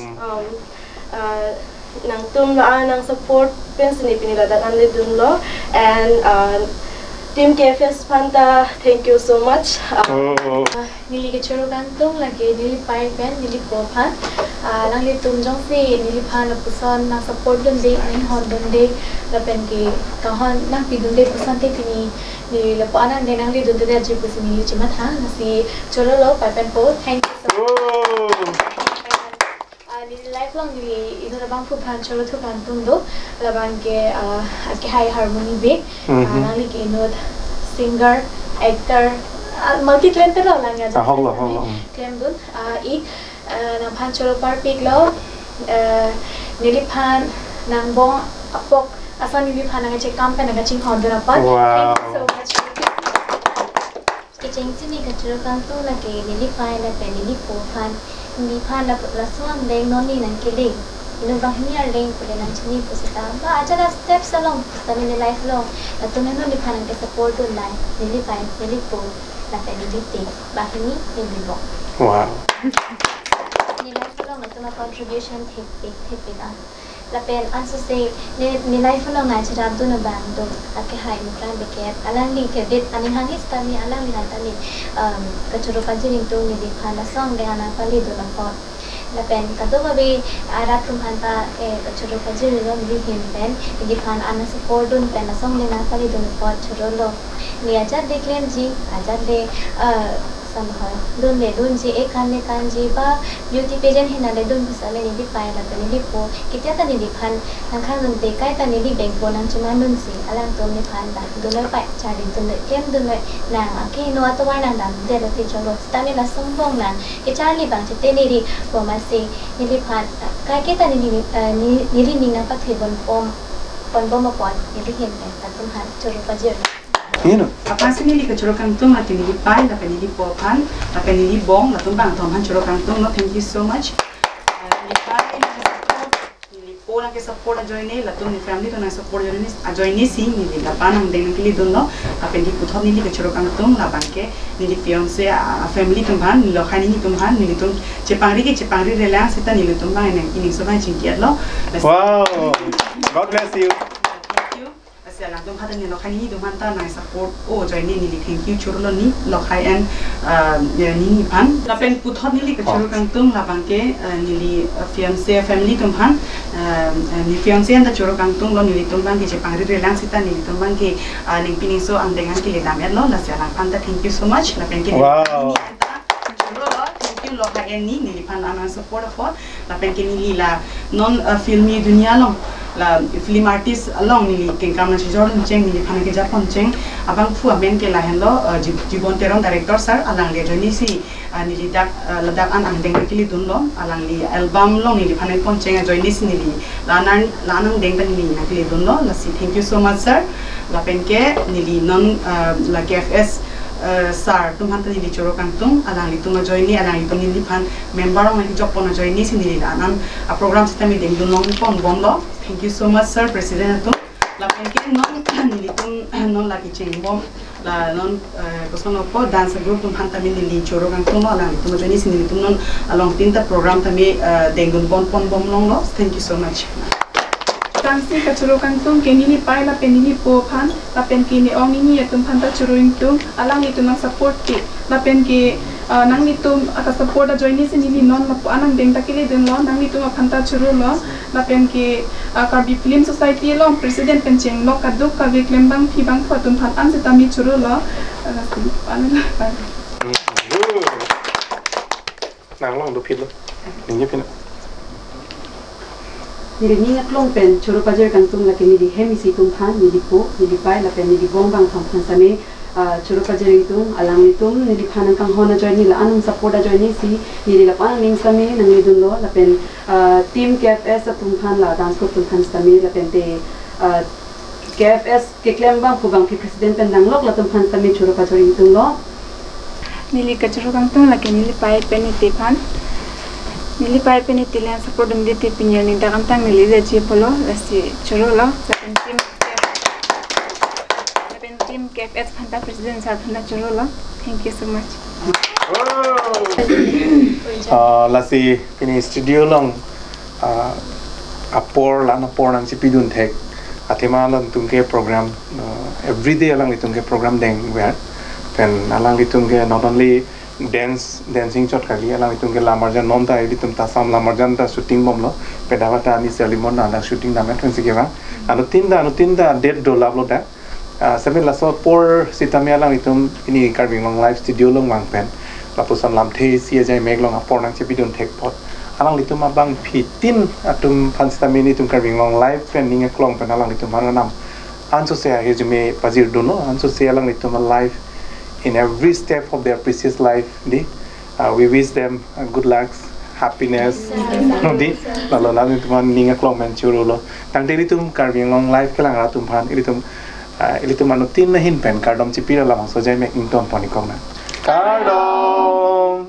nang tum la nang support pen se ne pe ne la dak an le dun lo and Team KFS Panta, thank you so much. Nili ke choro gantong lagi nili pai pen nili popan, lang li tum jong si nili pan la pusan na support dun de ning hon dun de la pen ke kahon nang pi dun de pusan te tini nili la pana de nang li dun de aji pusan nili cimat ha nasi choro lo pai pen po thank you so much. Nili lifelong nili itu la bang pupan choro tu gantung do la bang ke high harmony be nang li ke inod singer actor multi talented lo lang ya claim dun nang pan choro par pik lo nili pan nang bong apok asa nili pan nang check kam pe nang ching hon dun apat thank you so much Kecing sini kecil kan tu lagi nili pan la pe nili po pan nili pan la suam leng noni nang keling ino bang ni leng pule nang chini pusita ba aja da steps along tani ni life long la tu neno ni pan ke support dun lai nili pan nili po la pe nili te ba ni nili bo wow ni life long na tu contribution thik an la pen anso se ni life long na chira dun bang do ake hai ni plan be ke alang ni credit ani hangis tani alang ni tani kachuro panjini tu ni di phana song de ana pali do na po la pen kadu babi ara tum hanta kachuro panjini lo ni hin pen di phan ana support dun pen song de na pali do na po churo lo ni aja declaim ji aja de samha dun le dun ji ek kan ji ba beauty pageant hina le dun busale ni di pai la ni di po kitya ta ni di phan nang khang dun te kai ta ni di bank bo nang chuma dun si alang tom ni phan da dun le pai cha din dun le kem dun le nang ake no atwa nang dam de le ti cholo sta ni la song bong nang ke cha li bang che te ni ri po ma se ni di phan kai ke ta ni ni ri ni na pa the bon bom ma pon ni di hen ta tum han choro pa je apa sini li kecoro kantung la tini li pai la peni li popan la peni li bong la tumbang tom han coro kantung no thank you so much li pai li po na ke support join ni latum ni family to na support join ni si ni la panang deng kili don lo apen di puthot ni ke choro kang tum la ban ke ni di fiance family tum ban ni lo khani ni tum ban ni tum chepangri rela sita ni tum ban ne ini so ban chinkiat lo. Wow, God bless you. Asyala tum hatan ni lo khani tum ban ta na support join ni thank you choro lo ni lo khai and ni ban la pen puthot ni ke choro kang tum la ban ke ni fiance family tum ban ni fiance anda choro kang tum lo ni tum ban ke chepangri rela sita ni tum ban ke ning pining so ang dengan ke le damet lo la syala anta thank you so much la pen ke wow lo hai ni ni pan anan support for la pen ke ni la non filmi dunia long la film artist along ni ken kam na jordan cheng ni pan ke japon cheng abang fu amen ke la hen lo jibon teron director sir alang le joni si ni dak ladak an ang deng ke li dun lo alang li album long ni pan pon cheng joni si ni lanang deng ban ni na ke li dun lo la si thank you so much sir la pen ke ni non la KFS sar tum han tani choro kang tum alang li tum join ni alang li tum ni phan member ong ni job pon join ni sin ni anam program system mi deng dun long pon bom lo thank you so much sir president tum la pen ke non ni tum non la ki cheng bom la non ko sono po dance group tum han tami ni choro kang tum alang li tum join ni sin ni tum non along tinta program tami deng dun pon bom long lo thank you so much. Tansi ka churu kang tum ke nini pai la pen nini po phan la pen ki ni ong nini yatum phan ta churu ing tum alang ni tum support ki la pen ki nang ni tum aka support a join ni se nini non la anang deng ta ki le den lo nang ni tum phan ta churu lo la pen ki ka bi film society lo president pen cheng lo ka duk ka ve klem bang phi bang pho tum phan an se ta mi churu lo nang long do phit lo ni phit ni ni ngak long pen choro pajer kang tum la ke ni di hemi si tum phan ni di po ni di pai la pen ni di bong bang tham phan same choro pajer tum alang ni tum ni di phan kang hona join ni la anung support a join ni si ni di la pan ning same nang ni dun lo la pen team KFS tum phan la dance ko tum phan same la pen te KFS ke klem bang ko bang president pen nang lok la tum phan same choro pajer tum lo nili ka churu kang tum la ke nili pai pen ni te phan nili pai pen ni tilan support dum de te pinyal ni da kantang nili je che polo lasi churu lo seven team KFS phanta president sa phanta churu lo thank you so much lasi ini studio long apor lana por nang si pidun thek athema lan tungke program everyday alang itungke program deng wer pen alang itungke not only dancing chot kali alang itungke lamarjan non ta editum ta sam lamarjan ta shooting bom lo pedawata ani selimon na shooting na metron sikeva anu tinda date do lablo da seven la so por sitami alang itum ini carving long live studio long wang pen la pusan lam the si jai meg long apor nang chepidun thek pot alang litum abang phitin atum phan sitami ni tum carving long live pen ninga klong pen alang litum hanam anso se resume pazir do no anso se alang litum live in every step of their precious life di we wish them good luck happiness no di lalu nanti tuman ninga klong mencuru lo tang diri tum carving long life kelang ratum phan ili tum manutin na hin pen kardom chipira lamang so jai mek ington poni kong na kardom